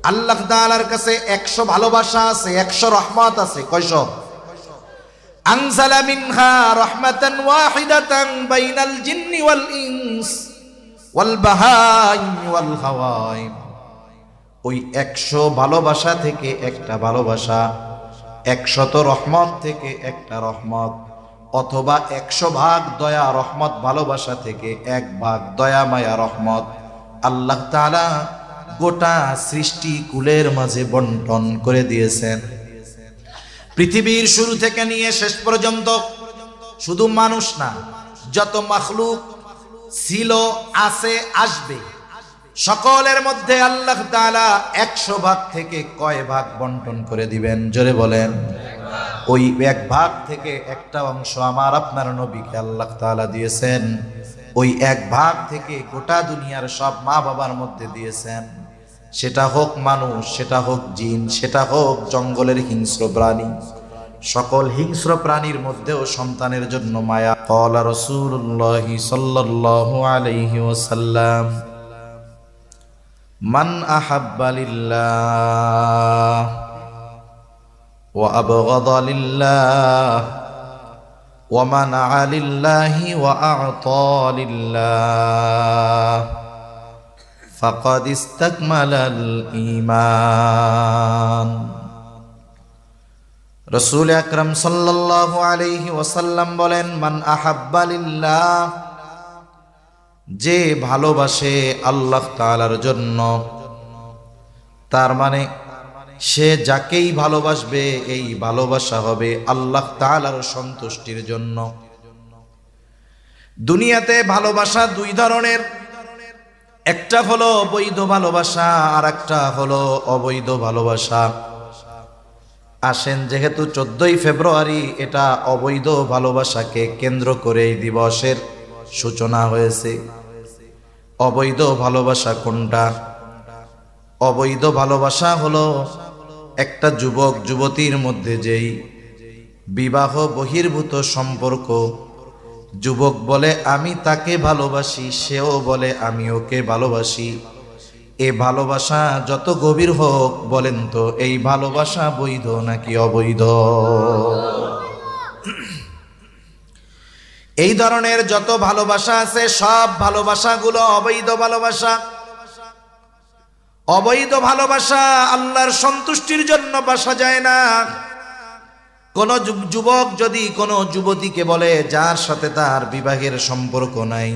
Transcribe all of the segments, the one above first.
আল্লাহ তাআলার কাছে 100 ভালোবাসা আছে, 100 রহমত আছে। কয়শো? আনজালা মিনহা রাহমাতান ওয়াহিদাতান বাইনাল জিন্নি ওয়াল ইনস ওয়াল বাহাইম ওয়াল হাওয়াইম। ওই 100 ভালোবাসা থেকে একটা ভালোবাসা, 100 রহমত থেকে একটা রহমত, অথবা 100 ভাগ দয়া রহমত ভালোবাসা থেকে 1 ভাগ দয়া মায়া রহমত আল্লাহ তাআলা গোটা সৃষ্টি কুলের মাঝে বন্টন করে দিয়েছেন। পৃথিবীর শুরু থেকে নিয়ে শেষ পর্যন্ত শুধু মানুষ না, যত মাখলুক ছিল, আছে, আসবে, সকলের মধ্যে আল্লাহ তাআলা 100 ভাগ থেকে কয় ভাগ বন্টন করে দিবেন? জোরে বলেন। ওই 1 ভাগ থেকে একটা অংশ আমার আপনার নবীকে আল্লাহ তাআলা দিয়েছেন। ওই 1 ভাগ থেকে গোটা দুনিয়ার সব মা বাবার মধ্যে দিয়েছেন। সেটা হোক মানুষ, সেটা হোক জিন, সেটা হোক জঙ্গলের হিংস্র প্রাণী। সকল হিংস্র প্রাণীর মধ্যেও সন্তানের জন্য মায়া। ক্বালা রাসূলুল্লাহ সাল্লাল্লাহু আলাইহি ওয়াসাল্লাম, মান আহাব্বা লিল্লাহ ওয়া আবগাদা লিল্লাহ ওয়া মানাআ লিল্লাহি ওয়া আ'তা লিল্লাহ ফাকাদ ইসতাকমালাল ঈমান। রাসূল আকরাম সাল্লাল্লাহু আলাইহি ওয়াসাল্লাম বলেন, মান আহাব্বা লিল্লাহ, যে ভালোবাসে আল্লাহ তাআলার জন্য, তার মানে সে যাকেই ভালোবাসবে এই ভালোবাসা হবে আল্লাহ তাআলার সন্তুষ্টির জন্য। দুনিয়াতে ভালোবাসা 2 ধরনের, একটা হলো বৈধ ভালোবাসা আর একটা হলো অবৈধ ভালোবাসা। আসেন, যেহেতু 14ই ফেব্রুয়ারি, এটা অবৈধ ভালোবাসাকে কেন্দ্র করে এই দিবসের সূচনা হয়েছে। অবৈধ ভালোবাসা কোনটা? অবৈধ ভালোবাসা হলো একটা যুবক যুবতীর মধ্যে যেই বিবাহ বহির্ভূত সম্পর্ক। যুবক বলে আমি তাকে ভালোবাসি, সেও বলে আমি ওকে ভালোবাসি। এ ভালোবাসা যত গভীর হোক, বলেন তো এই ভালোবাসা বৈধ নাকি অবৈধ? এই ধরনের যত ভালোবাসা আছে সব ভালোবাসাগুলো অবৈধ ভালোবাসা। অবৈধ ভালোবাসা আল্লাহর সন্তুষ্টির জন্য বাসা যায় না। কোন যুবক যদি কোনো যুবতীকে বলে, যার সাথে তার বিবাহের সম্পর্ক নাই,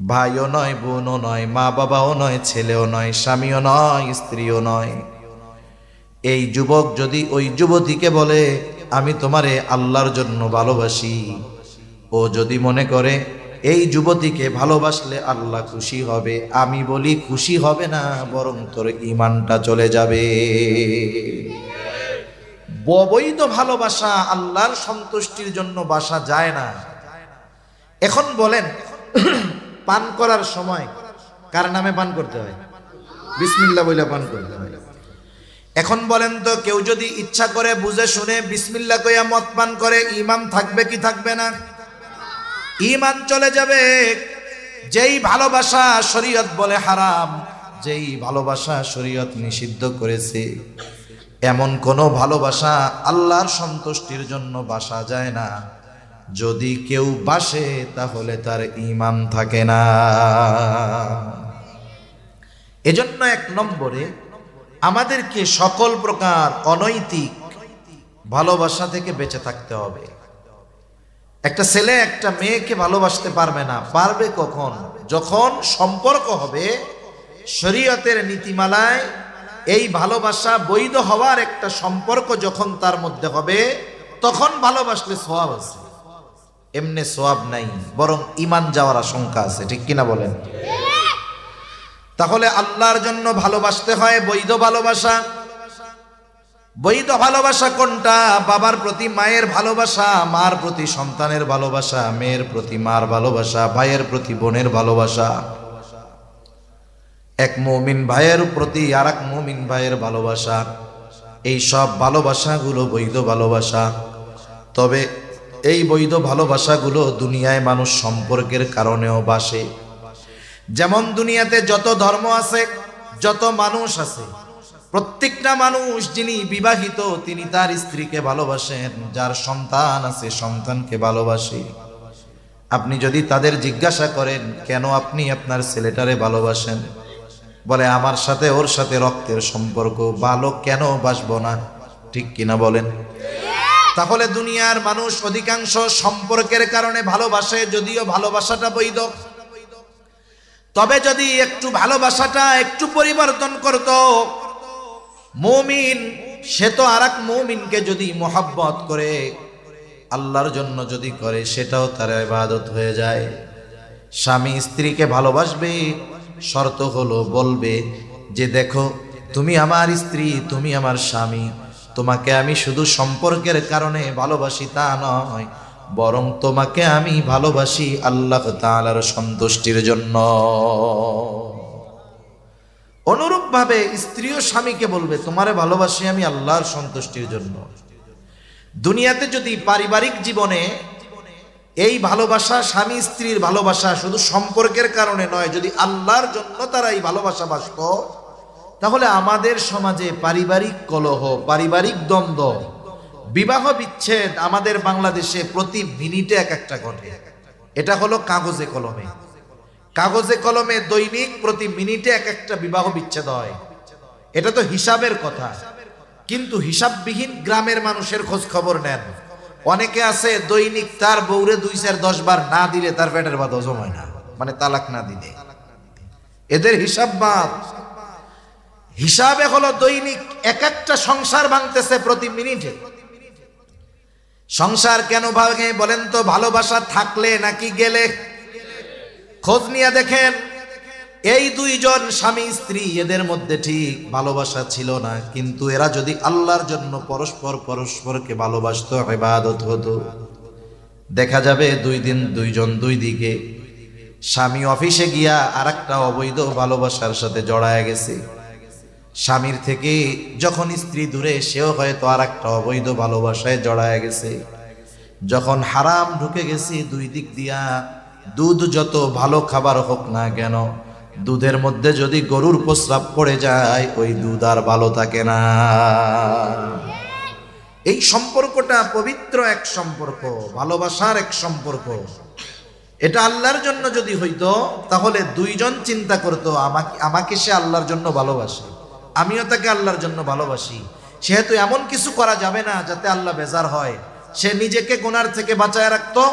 ভাইও নয়, বোনও নয়, মা বাবাও নয়, ছেলেও নয়, স্বামীও নয়, স্ত্রীও নয়, এই যুবক যদি ওই যুবতীকে বলে আমি তোমারে আল্লাহর জন্য ভালোবাসি, ও যদি মনে করে এই যুবতীকে ভালোবাসলে আল্লাহ খুশি হবে, আমি বলি খুশি হবে না, বরং তোর ঈমানটা চলে যাবে। অবৈধ ভালোবাসা আল্লাহর সন্তুষ্টির জন্য বাসা যায় না। এখন বলেন, পান করার সময় কার নামে পান করতে হয়? বিসমিল্লাহ বলে পান করতে হয়। এখন বলেন তো, কেউ যদি ইচ্ছা করে বুঝে শুনে বিসমিল্লাহ কইয়া মদ পান করে, ঈমান থাকবে কি থাকবে না? ঈমান চলে যাবে। যেই ভালোবাসা শরীয়ত বলে হারাম, যেই ভালোবাসা শরীয়ত নিষিদ্ধ করেছে, এমন কোন ভালোবাসা আল্লাহর সন্তুষ্টির জন্য বাসা যায় না। যদি কেউ বাসে তাহলে তার ঈমান থাকে না। এজন্য 1 নম্বরে আমাদেরকে সকল প্রকার অনৈতিক ভালোবাসা থেকে বেঁচে থাকতে হবে। একটা ছেলে একটা মেয়েকে ভালোবাসতে পারবে না। পারবে কখন? যখন সম্পর্ক হবে শরীয়তের নীতিমালায় এই ভালোবাসা বৈধ হওয়ার একটা সম্পর্ক যখন তার মধ্যে হবে, তখন ভালোবাসলে সওয়াব আছে। এমনি সওয়াব নাই, বরং ঈমান যাওয়ার আশঙ্কা আছে। ঠিক কিনা বলেন? তাহলে আল্লাহর জন্য ভালোবাসতে হয় বৈধ ভালোবাসা। বৈধ ভালোবাসা কোনটা? বাবার প্রতি মায়ের ভালোবাসা, মার প্রতি সন্তানের ভালোবাসা, মেয়ের প্রতি মার ভালোবাসা, ভাইয়ের প্রতি বোনের ভালোবাসা, এক মুমিন ভাইয়ের প্রতি আরেক মুমিন ভাইয়ের ভালোবাসা। এই সব ভালোবাসাগুলো বৈধ ভালোবাসা। তবে এই বৈধ ভালোবাসাগুলো দুনিয়ায় মানুষ সম্পর্কের কারণেও বাসে। যেমন দুনিয়াতে যত ধর্ম আছে, যত মানুষ আছে প্রত্যেকটা মানুষ যিনি বিবাহিত তিনি তার স্ত্রীকে ভালোবাসেন, যার সন্তান আছে সন্তানকে ভালোবাসে। আপনি যদি তাদের জিজ্ঞাসা করেন কেন আপনি আপনার ছেলেটারে ভালোবাসেন, বলে আমার সাথে ওর সাথে রক্তের সম্পর্ক, ভালো কেন বাসবো না? ঠিক কিনা বলেন? তাহলে দুনিয়ার মানুষ অধিকাংশ সম্পর্কের কারণে ভালোবাসে, যদিও ভালোবাসাটা বৈধ। তবে যদি একটু ভালোবাসাটা একটু পরিবর্তন করত, মুমিন সে তো আরেক মুমিনকে যদি মোহাব্বত করে আল্লাহর জন্য যদি করে, সেটাও তার ইবাদত হয়ে যায়। স্বামী স্ত্রীকে ভালোবাসবে, শর্ত হলো বলবে যে দেখো তুমি আমার স্ত্রী, তুমি আমার স্বামী, তোমাকে আমি শুধু সম্পর্কের কারণে ভালোবাসি তা নয়, বরং তোমাকে আমি ভালোবাসি আল্লাহ তাআলার সন্তুষ্টির জন্য। অনুরূপভাবে স্ত্রীও স্বামীকে বলবে তোমারে ভালোবাসি আমি আল্লাহর সন্তুষ্টির জন্য। দুনিয়াতে যদি পারিবারিক জীবনে এই ভালোবাসা, স্বামী স্ত্রীর ভালোবাসা শুধু সম্পর্কের কারণে নয়, যদি আল্লাহর জন্য তারা এই ভালোবাসা বাসত, তাহলে আমাদের সমাজে পারিবারিক কলহ, পারিবারিক দ্বন্দ্ব, বিবাহ বিচ্ছেদ আমাদের বাংলাদেশে প্রতি মিনিটে এক একটা ঘটে। এটা হলো কাগজে কলমে, কাগজে কলমে দৈনিক প্রতি মিনিটে এক একটা বিবাহ বিচ্ছেদ হয়। এটা তো হিসাবের কথা, কিন্তু হিসাববিহীন গ্রামের মানুষের খোঁজ খবর নেন। অনেকে আছে দৈনিক তার বউরে 2-4-10 বার না দিলে তার পেটের ভাত হজম হয় না, মানে তালাক না দিলে। এদের হিসাব বাদ, হিসাবে হলো দৈনিক এক একটা সংসার ভাঙতেছে প্রতি মিনিটে। সংসার কেন ভাঙে বলেন তো? ভালোবাসা থাকলে নাকি গেলে? খোঁজ নিয়ে দেখেন, এই দুইজন স্বামী স্ত্রী এদের মধ্যে ঠিক ভালোবাসা ছিল না, কিন্তু এরা যদি আল্লাহর জন্য পরস্পর পরস্পরকে ভালোবাসতো, ইবাদত হতো, দেখা যাবে 2 দিন দুইজন দুই দিকে। স্বামী অফিসে গিয়া আরেকটা অবৈধ ভালোবাসার সাথে জড়ায় গেছে, স্বামীর থেকে যখন স্ত্রী দূরে, সেও হয়তো আরেকটা অবৈধ ভালোবাসায় জড়ায় গেছে। যখন হারাম ঢুকে গেছে দুই দিক দিয়া, দুধ যত ভালো খাবার হোক না কেন, দুধের মধ্যে যদি গরুর প্রস্রাব পড়ে যায়, ওই দুধ আর ভালো থাকে না। এই সম্পর্কটা পবিত্র এক সম্পর্ক, ভালোবাসার এক সম্পর্ক। এটা আল্লাহর জন্য যদি হইতো, তাহলে দুইজন চিন্তা করতো আমাকে সে আল্লাহর জন্য ভালোবাসে, আমিও তাকে আল্লাহর জন্য ভালোবাসি। সেহেতু এমন কিছু করা যাবে না যাতে আল্লাহ বেজার হয়। সে নিজেকে গুনার থেকে বাঁচায় রাখতো,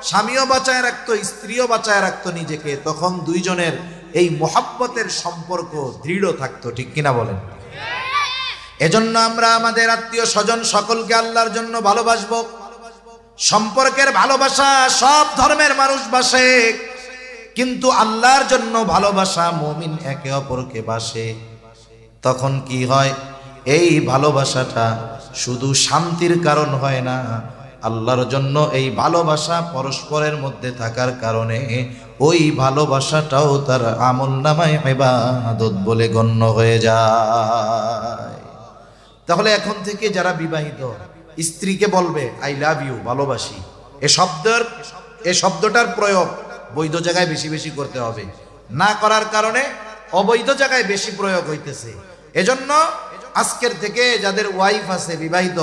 স্বামীও বাঁচায় রাখতো, স্ত্রীও বাঁচায় রাখতো নিজেকে। তখন দুইজনের এই মোহাব্বতের সম্পর্ক দৃঢ় থাকতো। ঠিক কিনা বলেন? এজন্য আমরা আমাদের আত্মীয় স্বজন সকলকে আল্লাহর জন্য ভালোবাসবো। সম্পর্কের ভালোবাসা সব ধর্মের মানুষ বাসে, কিন্তু আল্লাহর জন্য ভালোবাসা মুমিন একে অপরকে বাসে। তখন কি হয়? এই ভালোবাসাটা শুধু শান্তির কারণ হয় না, আল্লাহর জন্য এই ভালোবাসা পরস্পরের মধ্যে থাকার কারণে ওই ভালোবাসাটাও তার আমলনামায় ইবাদত বলে গণ্য হয়ে যায়। তাহলে এখন থেকে যারা বিবাহিত, স্ত্রীকে বলবে আই লাভ ইউ, ভালোবাসি। এ শব্দটার প্রয়োগ বৈধ জায়গায় বেশি বেশি করতে হবে, না করার কারণে অবৈধ জায়গায় বেশি প্রয়োগ হইতেছে। এজন্য আজকের থেকে যাদের ওয়াইফ আছে বিবাহিত,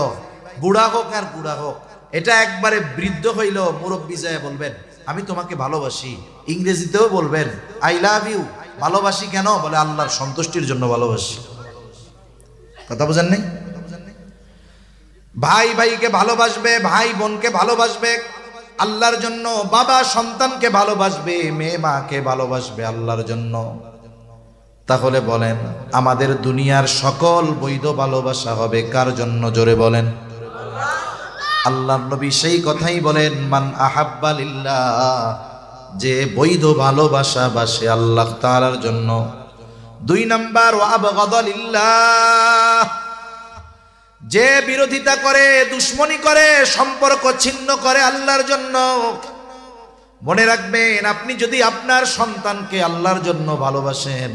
বুড়া হোক আর বুড়া হোক, এটা একবারে বৃদ্ধ হইল মুরব্বী যায় বলবেন আমি তোমাকে ভালোবাসি। ইংরেজিতেও বলবেন আই লাভ ইউ। ভালোবাসি কেন? বলে আল্লাহর সন্তুষ্টির জন্য ভালোবাসি। কথা বুঝেন নাই? ভাই ভাইকে ভালোবাসবে, ভাই বোনকে ভালোবাসবে আল্লাহর জন্য, বাবা সন্তানকে ভালোবাসবে, মেয়ে মাকে ভালোবাসবে আল্লাহর জন্য। তাহলে বলেন আমাদের দুনিয়ার সকল বৈধ ভালোবাসা হবে কার জন্য? জোরে বলেন। আল্লাহর নবী সেই কথাই বলেন, মান আহাব্বা লিল্লাহ, যে বৈধ ভালোবাসা বাসে আল্লাহ তাআলার জন্য। 2 নাম্বার, ওয়া আবগাদা লিল্লাহ, যে বিরোধিতা করে, দুশ্মনী করে, সম্পর্ক ছিন্ন করে আল্লাহর জন্য। মনে রাখবেন, আপনি যদি আপনার সন্তানকে আল্লাহর জন্য ভালোবাসেন,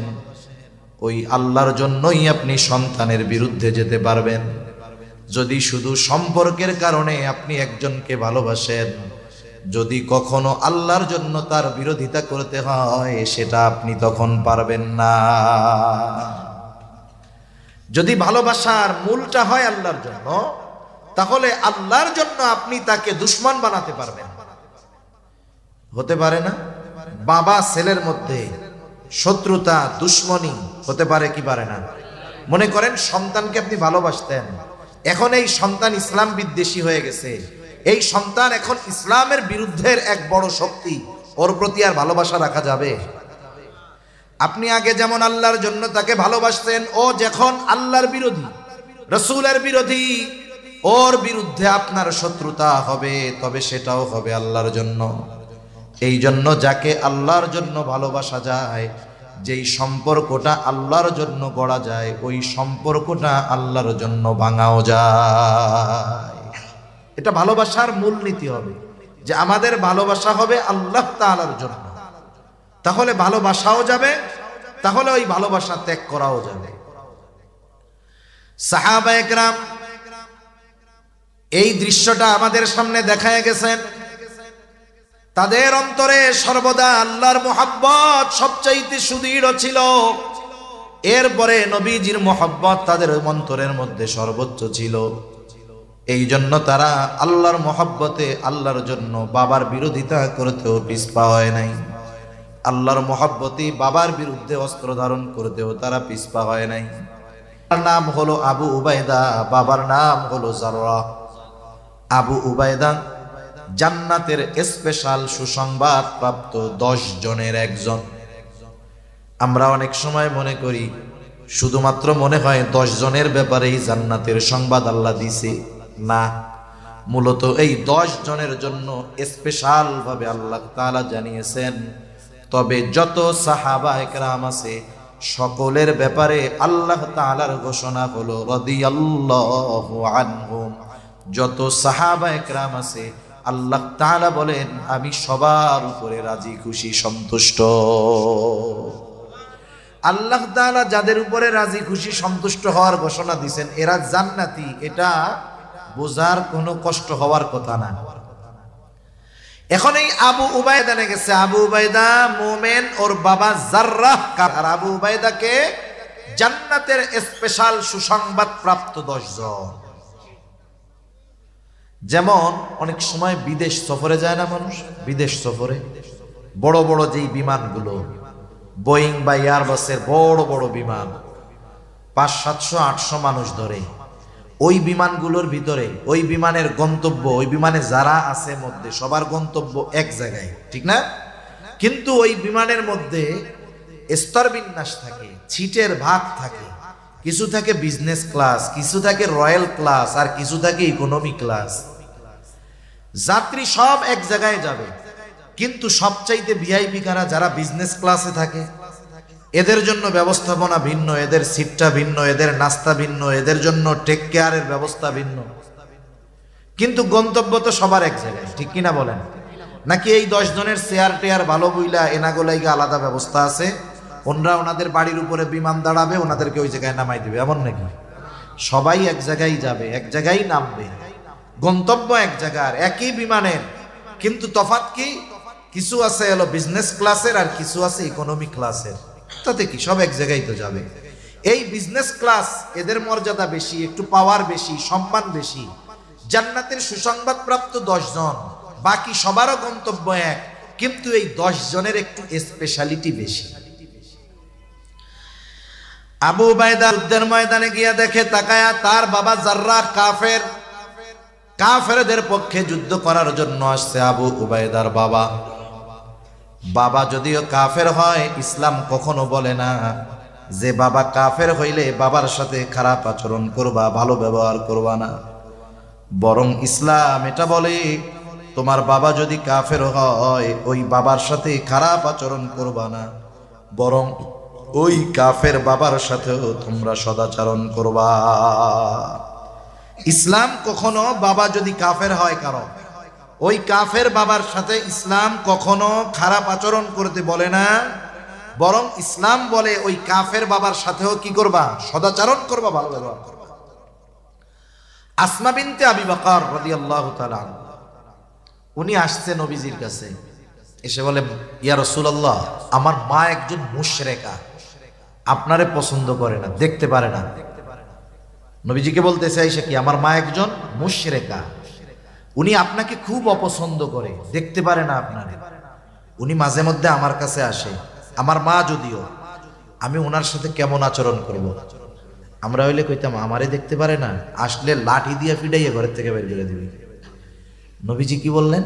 ওই আল্লাহর জন্যই আপনি সন্তানের বিরুদ্ধে যেতে পারবেন। যদি শুধু সম্পর্কের কারণে আপনি একজনকে ভালোবাসেন, যদি কখনো আল্লাহর জন্য তার বিরোধিতা করতে হয় সেটা আপনি তখন পারবেন না। যদি ভালোবাসার মূলটা হয় আল্লাহর জন্য, তাহলে আল্লাহর জন্য আপনি তাকে দুশমন বানাতে পারবেন। হতে পারে না? বাবা ছেলের মধ্যে শত্রুতা দুশমনি হতে পারে কি পারে না? মনে করেন সন্তানকে আপনি ভালোবাসতেন, এখন এই সন্তান ইসলাম বিদ্বেষী হয়ে গেছে, এই সন্তান এখন ইসলামের বিরুদ্ধের এক বড় শক্তি, ওর প্রতি আর ভালোবাসা রাখা যাবে? আপনি আগে যেমন আল্লাহর জন্য তাকে ভালোবাসতেন, ও যখন আল্লাহর বিরোধী, রাসূলের বিরোধী, ওর বিরুদ্ধে আপনার শত্রুতা হবে, তবে সেটাও হবে আল্লাহর জন্য। এই জন্য যাকে আল্লাহর জন্য ভালোবাসা যায়, যেই সম্পর্কটা আল্লাহর জন্য গড়া যায়, ওই সম্পর্কটা আল্লাহর জন্য ভাঙাও যায়। এটা ভালোবাসার মূলনীতি হবে যে আমাদের ভালোবাসা হবে আল্লাহ তাআলার জন্য, তাহলে ভালোবাসাও যাবে, তাহলে ওই ভালোবাসা ত্যাগ করাও যাবে। সাহাবায়ে কেরাম এই দৃশ্যটা আমাদের সামনে দেখায় গেছেন। তাদের অন্তরে সর্বদা আল্লাহর মুহাব্বত সবচাইতে সুদৃঢ় ছিল, এরপরে নবীজির মুহাব্বত তাদের অন্তরের মধ্যে সর্বোচ্চ ছিল। এই জন্য তারা আল্লাহর মুহাব্বতে আল্লাহর জন্য বাবার বিরোধিতা করতেও পিছপা হয় নাই, আল্লাহর মুহাব্বতে বাবার বিরুদ্ধে অস্ত্র ধারণ করতেও তারা পিছপা হয় নাই। তার নাম হলো আবু উবাইদা, বাবার নাম হলো জাররাহ। আবু উবাইদা জান্নাতের স্পেশাল সুসংবাদ প্রাপ্ত 10 জনের একজন। আমরা অনেক সময় মনে করি, শুধুমাত্র মনে হয় 10 জনের ব্যাপারেই জান্নাতের সংবাদ আল্লাহ দিছে। না, মূলত এই 10 জনের জন্য স্পেশাল ভাবে আল্লাহ তাআলা জানিয়েছেন। তবে যত সাহাবায়ে কেরাম আছে সকলের ব্যাপারে আল্লাহ তাআলার ঘোষণা হলো রাদিয়াল্লাহু আনহুম। যত সাহাবায়ে কেরাম আছে আল্লাহ তাআলা বলেন আমি সবার উপরে রাজি খুশি সন্তুষ্ট। আল্লাহ তাআলা যাদের উপরে রাজি খুশি সন্তুষ্ট হওয়ার ঘোষণা দিবেন এরা জান্নাতি, এটা বোঝার কোনো কষ্ট হওয়ার কথা না। এখন এই আবু উবাইদা নে গেছে, আবু উবাইদা মুমিন, ওর বাবা জাররাহ কাফের। আবু উবাইদাকে জান্নাতের স্পেশাল সুসংবাদ প্রাপ্ত 10 জন। যেমন অনেক সময় বিদেশ সফরে যায় না মানুষ, বিদেশ সফরে বড় বড় যেই বিমানগুলো বোয়িং বা এয়ারবাসের বড় বড় বিমান 500-700-800 মানুষ ধরে, ওই বিমানগুলোর ভিতরে ওই বিমানের গন্তব্য, ওই বিমানে যারা আছে মধ্যে সবার গন্তব্য এক জায়গায়, ঠিক না? কিন্তু ওই বিমানের মধ্যে স্তর বিন্যাস থাকে, সিটের ভাগ থাকে, কিছু থাকে বিজনেস ক্লাস, কিছু থাকে রয়্যাল ক্লাস, আর কিছু থাকে ইকোনমি ক্লাস। যাত্রী সব এক জায়গায় যাবে, কিন্তু সবচাইতে ভিআইপি কারা? যারা বিজনেস ক্লাসে থাকে, এদের জন্য ব্যবস্থাপনা ভিন্ন, এদের সিটটা ভিন্ন, এদের নাস্তা ভিন্ন, এদের জন্য টেক কেয়ারের ব্যবস্থা ভিন্ন, কিন্তু গন্তব্য তো সবার এক জায়গায়, ঠিক কিনা বলেন? নাকি এই 10 জনের চেয়ার টেয়ার ভালো বইলা এনাগোলাইকে আলাদা ব্যবস্থা আছে, ওনারা ওনাদের বাড়ির উপরে বিমান দাঁড়াবে, ওনাদেরকে ওই জায়গায় নামাই দিবে, এমন নাকি? সবাই এক জায়গায় যাবে, এক জায়গায় নামবে, গন্তব্য এক জায়গার, একই বিমানের, কিন্তু তফাৎ কি? কিছু আছে হলো বিজনেস ক্লাসের আর কিছু আছে ইকোনমি ক্লাসের। তাতে কি, সব এক জায়গায় তো যাবে। এই বিজনেস ক্লাস এদের মর্যাদা বেশি, একটু পাওয়ার বেশি, সম্মান বেশি। জান্নাতের সুসংবাদ প্রাপ্ত 10 জন, বাকি সবারও গন্তব্য এক, কিন্তু এই 10 জনের একটু স্পেশালিটি বেশি। আবু উবাইদা যুদ্ধের ময়দানে গিয়া দেখে, তাকায়া তার বাবা জাররাহ কাফের, কাফেরদের পক্ষে যুদ্ধ করার জন্য আসছে আবু উবাইদার বাবা। বাবা যদিও কাফের হয়, ইসলাম কখনো বলে না যে বাবা কাফের হইলে বাবার সাথে খারাপ আচরণ করবা, ভালো ব্যবহার করবা না। বরং ইসলাম এটা বলে তোমার বাবা যদি কাফের হয় ওই বাবার সাথে খারাপ আচরণ করবা না, বরং ওই কাফের বাবার সাথেও তোমরা সদাচরণ করবা। ইসলাম কখনো বাবা যদি কাফের হয় কারো, ওই কাফের বাবার সাথে ইসলাম কখনো খারাপ আচরণ করতে বলে না, বরং ইসলাম বলে ওই কাফের বাবার সাথেও কি করবা? সদাচরণ করবা, ভালো ব্যবহার করবা। আসমা বিনতে আবি বকর রাদিয়াল্লাহু তাআলা উনি আসছে নবীজির কাছে, এসে বলে ইয়া রাসূলুল্লাহ, আমার মা একজন মুশরিকা, আপনারে পছন্দ করে না, দেখতে পারে না। নবীজিকে বলতেছে আয়েশা কি, আমার মা একজন মুশরিকা, উনি আপনাকে খুব অপছন্দ করে, দেখতে পারে না আপনারে, উনি মাঝে মধ্যে আমার কাছে আসে, আমার মা যদিও, আমি ওনার সাথে কেমন আচরণ করব? আমরা হইলে কইতাম আমারে দেখতে পারে না, আসলে লাঠি দিয়ে ফিডাইয়া ঘরের থেকে বের করে দিবি। নবীজি কি বললেন,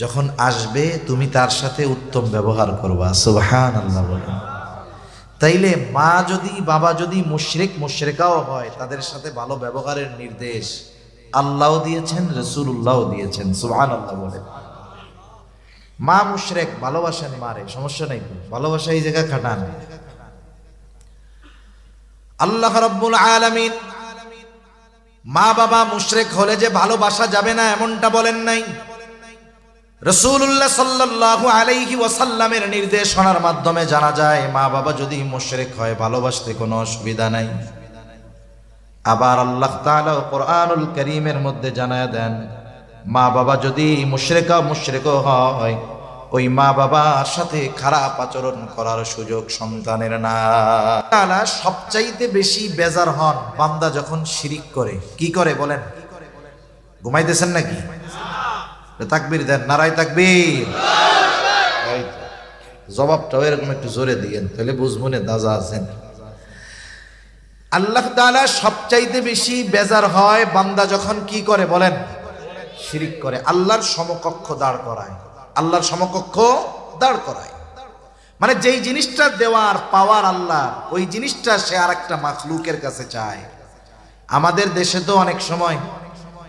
যখন আসবে তুমি তার সাথে উত্তম ব্যবহার করবা। সুবহানাল্লাহ বলেন। তাইলে মা যদি বাবা যদি মুশরিক মুশরিকাও হয়, তাদের সাথে ভালো ব্যবহারের নির্দেশ আল্লাহও দিয়েছেন, রাসূলুল্লাহও দিয়েছেন। সুবহানাল্লাহ বলেন। মা মুশরিক, ভালোবাসেন মারে, সমস্যা নাই, ভালোবাসা এই জায়গা খাটান। আল্লাহ রাব্বুল আলামিন মা বাবা মুশরিক হলে যে ভালোবাসা যাবে না এমনটা বলেন নাই। রাসূলুল্লাহ সাল্লাল্লাহু আলাইহি ওয়াসাল্লামের নির্দেশনার মাধ্যমে জানা যায় মা বাবা যদি মুশরিক হয় ভালোবাসতে কোনো অসুবিধা নাই। আবার আল্লাহ তাআলা কোরআনুল কারীমের মধ্যে জানায় দেন, মা বাবা যদি মুশরিক হয়, ওই মা বাবার সাথে খারাপ আচরণ করার সুযোগ সন্তানের না। তাআলা সবচাইতে বেশি বেজার হন বান্দা যখন শিরিক করে। কি করে বলেন? ঘুমাইতেছেন নাকি? তাকবীর দেন, নারায়ে তাকবীর। জবাবটাও এরকম একটু জোরে দিয়েন, তাহলে বুঝবো না দাজা আছেন। আল্লাহ তাআলা সবচাইতে বেশি বেজার হয় বান্দা যখন কি করে বলেন? শিরিক করে, আল্লাহর সমকক্ষ দাঁড় করায়, আল্লাহর সমকক্ষ দাঁড় করায়। মানে যেই জিনিসটা দেওয়ার পাওয়ার আল্লাহ, ওই জিনিসটা সে আর একটা মাখলুকের কাছে চায়। আমাদের দেশে তো অনেক সময়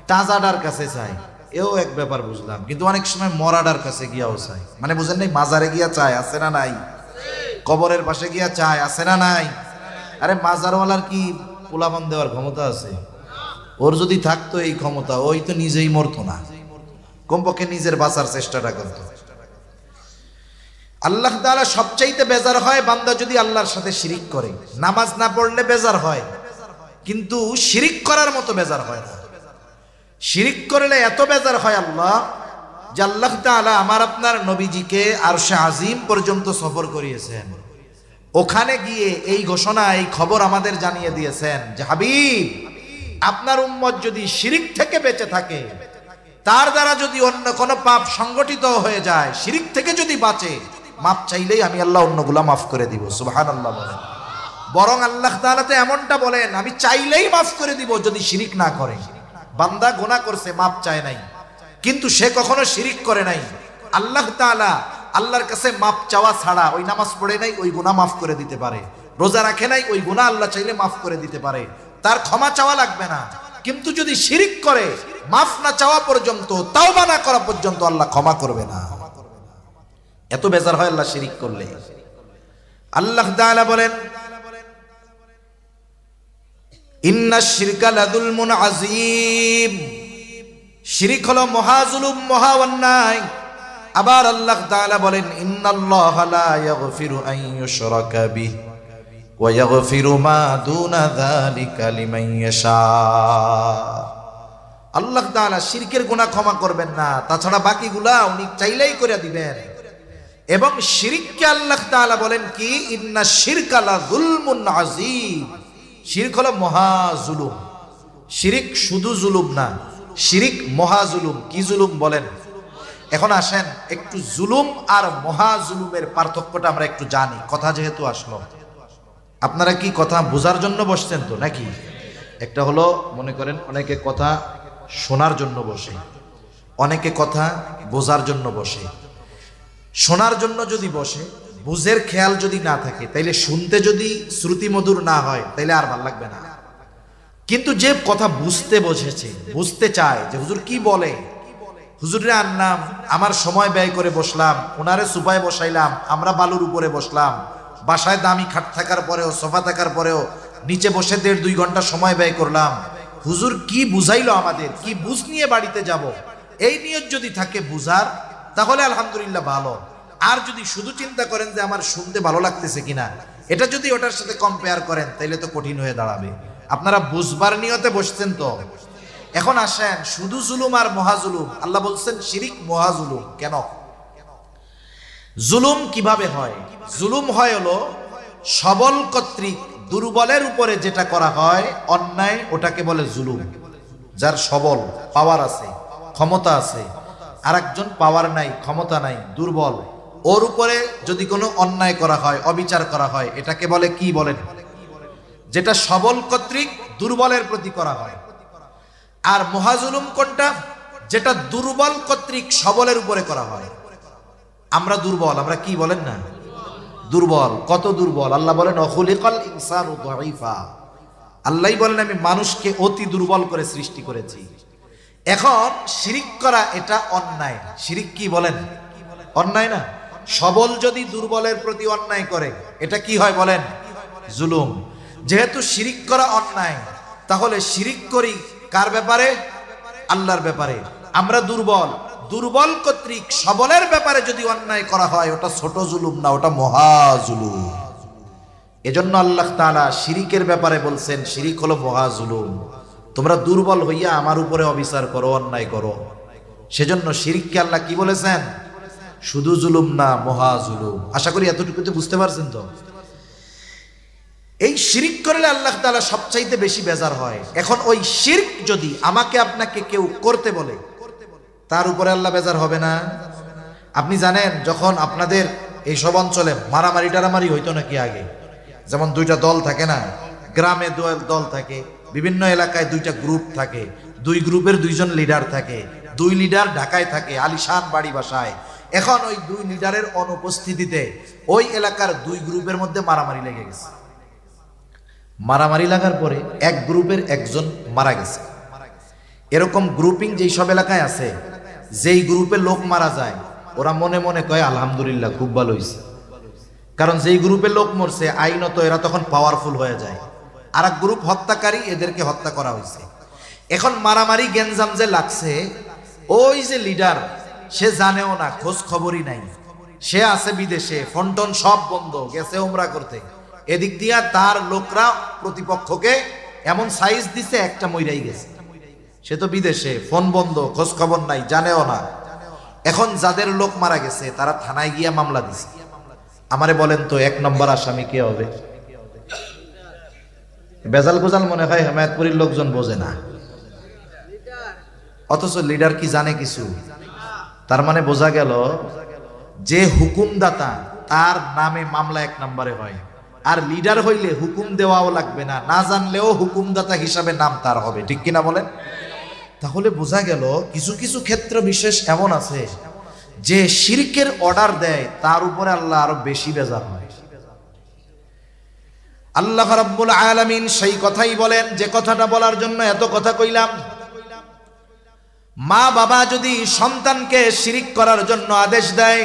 তাজাডার কাছে চায়, এও এক ব্যাপার বুঝলাম, কিন্তু অনেক সময় মরাডার কাছে গিয়াও চায়। মানে বুঝেন নাই, মাজারে গিয়া চায়, আছে না নাই? কবরের পাশে গিয়া চায়, আছে না নাই? আরে মাজারওয়ালার কি পোলাপান দেওয়ার ক্ষমতা আছে? ওর যদি থাকতো এই ক্ষমতা, ওই তো নিজেই মরতো না, কমপক্ষে নিজের বাঁচার চেষ্টাটা করত। আল্লাহ তাআলা সবচাইতে বেজার হয় বান্দা যদি আল্লাহর সাথে শিরিক করে। নামাজ না পড়লে বেজার হয়, কিন্তু শিরিক করার মতো বেজার হয় না। শিরিক করলে এত বেজার হয় আল্লাহ, যে আল্লাহ তাআলা আমার আপনার নবীজিকে আরশে আজিম পর্যন্ত সফর করিয়েছেন। ওখানে গিয়ে এই ঘোষণা, এই খবর আমাদের জানিয়ে দিয়েছেন যে হাবিব, আপনার উম্মত যদি শিরিক থেকে বেঁচে থাকে, তার দ্বারা যদি অন্য কোনো পাপ সংগঠিত হয়ে যায়, শিরিক থেকে যদি বাঁচে, মাপ চাইলেই আমি আল্লাহ অন্যগুলা মাফ করে দিব। সুবহানাল্লাহ বলেন। বরং আল্লাহ তাআলা তো এমনটা বলেন, আমি চাইলেই মাফ করে দিব যদি শিরিক না করে। বান্দা গুনাহ করছে, মাপ চায় নাই, কিন্তু সে কখনো শিরিক করে নাই। আল্লাহ তাআলা আল্লাহর কাছে মাপ চাওয়া ছাড়া, ওই নামাজ পড়ে নাই ওই গুনাহ মাফ করে দিতে পারে, রোজা রাখে নাই ওই গুনাহ আল্লাহ চাইলে মাফ করে দিতে পারে, তার ক্ষমা চাওয়া লাগবে না। কিন্তু যদি শিরিক করে, মাফ না চাওয়া পর্যন্ত, তাওবা না করা পর্যন্ত আল্লাহ ক্ষমা করবে না। এত বেজার হয় আল্লাহ শিরিক করলে। আল্লাহ তাআলা বলেন, ইন্নাশ শিরকা লাযুলমুন আযীম, শিরিক হলো মহাজুলুম, মহা অন্যায়। আবার আল্লাহ তাআলা বলেন, ইন্নাল্লাহা লা ইয়াগফিরু আন ইউশরাকা বিহি ওয়া ইয়াগফিরু মা দুনা যালিকা লিমান ইয়াশা। আল্লাহ তাআলা শিরকের গুনাহ ক্ষমা করবেন না, তাছাড়া বাকিগুলা উনি চাইলেই করে দিবেন। এবং শিরককে আল্লাহ তাআলা বলেন কি, ইন্নাশ শিরকা লাযুলমুন আযীম, শিরক হলো মহা জুলুম। শিরিক শুধু জুলুম না, শিরিক মহা জুলুম। কি জুলুম বলেন? এখন আসেন একটু জুলুম আর মহা জুলুমের পার্থক্যটা আমরা একটু জানি। কথা যেহেতু আসলো, আপনারা কি কথা বোঝার জন্য বসছেন তো নাকি? একটা হলো মনে করেন অনেকে কথা শোনার জন্য বসে, অনেকে কথা বোঝার জন্য বসে। শোনার জন্য যদি বসে, বুঝের খেয়াল যদি না থাকে, তাইলে শুনতে যদি শ্রুতি মধুর না হয়, তাইলে আর ভাল লাগবে না। কিন্তু যে কথা বুঝতে বসেছে, বুঝতে চায় যে হুজুর কি বলে, হুজুরে আনলাম, আমার সময় ব্যয় করে বসলাম, ওনারে সুপায় বসাইলাম, আমরা বালুর উপরে বসলাম, বাসায় দামি খাট থাকার পরেও, সোফা থাকার পরেও নিচে বসে 1.5-2 ঘন্টা সময় ব্যয় করলাম, হুজুর কি বুঝাইলো আমাদের, কি বুঝ নিয়ে বাড়িতে যাব, এই নিয়ত যদি থাকে বুঝার, তাহলে আলহামদুলিল্লাহ ভালো। আর যদি শুধু চিন্তা করেন যে আমার শুনতে ভালো লাগতেছে কিনা, এটা যদি ওটার সাথে কম্পেয়ার করেন, তাইলে তো কঠিন হয়ে দাঁড়াবে। আপনারা বুঝবার নিয়তে বসছেন তো, এখন আসেন, শুধু জুলুম আর মহাজুলুম, আল্লাহ বলছেন শিরিক মহাজুলুম। কেন? জুলুম কিভাবে হয়? জুলুম হয় হলো সবল কর্তৃক দুর্বলের উপরে যেটা করা হয় অন্যায়, ওটাকে বলে জুলুম। যার সবল পাওয়ার আছে, ক্ষমতা আছে, আর একজন পাওয়ার নাই, ক্ষমতা নাই, দুর্বল, ওর উপরে যদি কোনো অন্যায় করা হয়, অবিচার করা হয়, এটাকে বলে কি বলেন? যেটা সবল কর্তৃক দুর্বলের প্রতি করা হয়। আর মহাজুলুম কোনটা? যেটা দুর্বল কর্তৃক সবলের উপরে করা হয়। আমরা দুর্বল, আমরা কি বলেন না? দুর্বল। কত দুর্বল? আল্লাহ বলেন অখুলিকাল ইনসানু দাঈফা। আল্লাহই বলেন আমি মানুষকে অতি দুর্বল করে সৃষ্টি করেছি। এখন শিরিক করা এটা অন্যায়। শিরিক কি বলেন? অন্যায় না? সবল যদি দুর্বলের প্রতি অন্যায় করে এটা কি হয় বলেন? জুলুম। যেহেতু শিরিক করা অন্যায়, তাহলে শিরিক করি কার ব্যাপারে? আল্লাহর ব্যাপারে। আমরা দুর্বল, দুর্বল কর্তৃক সবলের ব্যাপারে যদি অন্যায় করা হয় ওটা ছোট জুলুম না, ওটা মহা জুলুম। এজন্য আল্লাহ তাআলা শিরিকের ব্যাপারে বলছেন শিরিক হলো মহা জুলুম। তোমরা দুর্বল হইয়া আমার উপরে অবিচার করো, অন্যায় করো। সেজন্য শিরিককে আল্লাহ কি বলেছেন? শুধু জুলুম না, মহা জুলুম। আশা করি এতটুকুতে বুঝতে পারছেন তো? এই শিরিক করলে আল্লাহ তাআলা সবচাইতে বেশি বেজার হয়। এখন ওই শিরক যদি আমাকে আপনাকে কেউ করতে বলে, তার উপরে আল্লাহ বেজার হবে না? আপনি জানেন যখন আপনাদের এইসব অঞ্চলে মারামারি টারামারি হইতো নাকি আগে? যেমন দুইটা দল থাকে না, গ্রামে দল থাকে, বিভিন্ন এলাকায় দুইটা গ্রুপ থাকে, দুই গ্রুপের দুইজন লিডার থাকে, দুই লিডার ঢাকায় থাকে আলিশান বাড়ি বাসায়। এখন ওই দুই লিডারের অনুপস্থিতিতে ওই এলাকার দুই গ্রুপের মধ্যে মারামারি লেগে গেছে। মারামারি লাগার পরে এক গ্রুপের একজন মারা গেছে। এরকম গ্রুপিং যেই সব এলাকায় আছে, যেই গ্রুপে লোক মারা যায় ওরা মনে মনে কয় আলহামদুলিল্লাহ খুব ভালো হয়েছে। কারণ যেই গ্রুপে লোক মরছে আইনত এরা তখন পাওয়ারফুল হয়ে যায়। আর এক গ্রুপ হত্যাকারী, এদেরকে হত্যা করা হয়েছে। এখন মারামারি গ্যাঞ্জাম যে লাগছে, ওই যে লিডার সে জানেও না, খোঁজ খবরই নাই, সে আছে বিদেশে, ফোনটোন সব বন্ধ, গেছে উমরা করতে। এদিক দিয়া তার লোকরা প্রতিপক্ষকে এমন সাইজ দিছে একটা মইরাই গেছে। সে তো বিদেশে, ফোন বন্ধ, খোঁজ খবর নাই, জানেও না। এখন যাদের লোক মারা গেছে তারা থানায় গিয়া মামলা দিছে। আমারে বলেন তো এক নম্বর আসামি কে হবে? বেজাল গোজাল মনে হয় হেমায়েতপুরীর লোকজন বোঝে না, অথচ লিডার কি জানে কিছু? তার মানে বোঝা গেল যে হুকুমদাতা তার নামে মামলা এক নম্বরে হয়, আর লিডার হইলে হুকুম দেওয়াও লাগবে না, না জানলেও হুকুমদাতা হিসাবে নাম তার হবে। ঠিক কিনা বলেন? তাহলে বোঝা গেল কিছু কিছু ক্ষেত্র বিশেষ এমন আছে যে শিরকের অর্ডার দেয় তার উপরে আল্লাহ আরো বেশি বেজার হয়। আল্লাহ রাব্বুল আলামিন সেই কথাই বলেন যে কথাটা বলার জন্য এত কথা কইলাম। মা বাবা যদি সন্তানকে শিরিক করার জন্য আদেশ দেয়,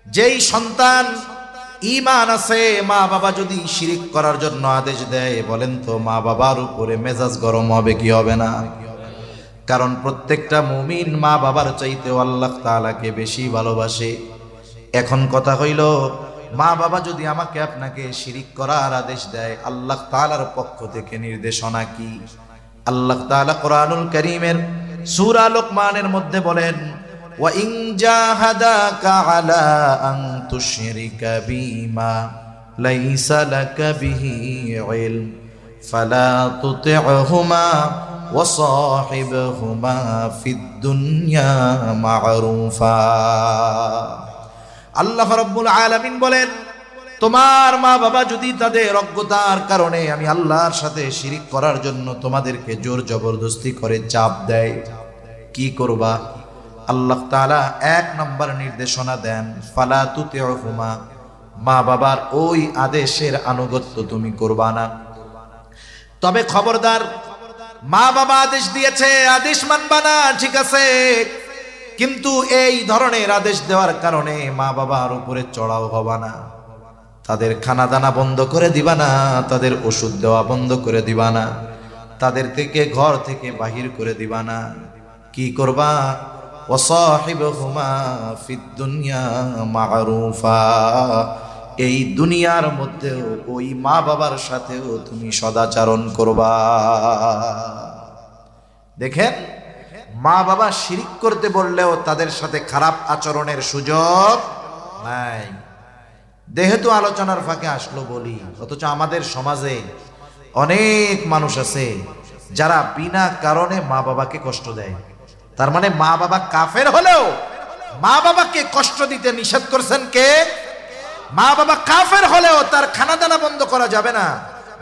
যেই সন্তান ঈমান আছে, মা বাবা যদি শিরিক করার জন্য আদেশ দেয়, বলেন তো মা বাবার উপরে মেজাজ গরম হবে কি হবে না? কারণ প্রত্যেকটা মুমিন মা বাবার চাইতেও আল্লাহ তাআলাকে বেশি ভালোবাসে। এখন কথা হইল, মা বাবা যদি আমাকে আপনাকে শিরিক করার আদেশ দেয়, আল্লাহ তাআলার পক্ষ থেকে নির্দেশনা কি? আল্লাহ তাআলা কোরআনুল কারীমের সূরা লোকমানের মধ্যে বলেন, ওয়া ইন জাহাদাকা আলা আন তুশরিকা বিমা লাইসা লাকা বিহি ইলম ফালা তুতি'হুমা ওয়া সাহিবহুমা ফিদ দুনিয়া মা'রুফা। আল্লাহ রাব্বুল আলামিন বলেন, তোমার মা বাবা যদি তাদের অজ্ঞতার কারণে আমি আল্লাহর সাথে শিরিক করার জন্য তোমাদেরকে জোর জবরদস্তি করে চাপ দেয়, কি করবা? আল্লাহ তাআলা এক নম্বর নির্দেশনা দেন, ফালা তুতি'হুমা, মা বাবার ওই আদেশের আনুগত্য তুমি করবা না। তবে খবরদার, মা বাবা আদেশ দিয়েছে, আদেশ মানবা না, ঠিক আছে, কিন্তু এই ধরনের আদেশ দেওয়ার কারণে মা বাবার উপরে চড়াও হবা না। তাদের খানা দানা বন্ধ করে দিবা না, তাদের ওষুধ দেওয়া বন্ধ করে দিবা না, তাদের থেকে ঘর থেকে বাহির করে দিবা না। কি করবা? ওয়াসাহিবহুমা ফিদ দুনিয়া মা'রুফা, এই দুনিয়ার মধ্যেও ওই মা বাবার সাথেও তুমি সদাচরণ করবা। দেখেন, মা বাবা শিরিক করতে বললেও তাদের সাথে খারাপ আচরণের সুযোগ নাই। যেহেতু আলোচনার ফাঁকে আসলো বলি, অথচ আমাদের সমাজে অনেক মানুষ আছে যারা বিনা কারণে মা বাবাকে কষ্ট দেয়। তার মানে মা বাবা কাফের হলেও মা বাবাকে কষ্ট দিতে নিষেধ করছেন কে? মা বাবা কাফের হলেও তার খানা দানা বন্ধ করা যাবে না,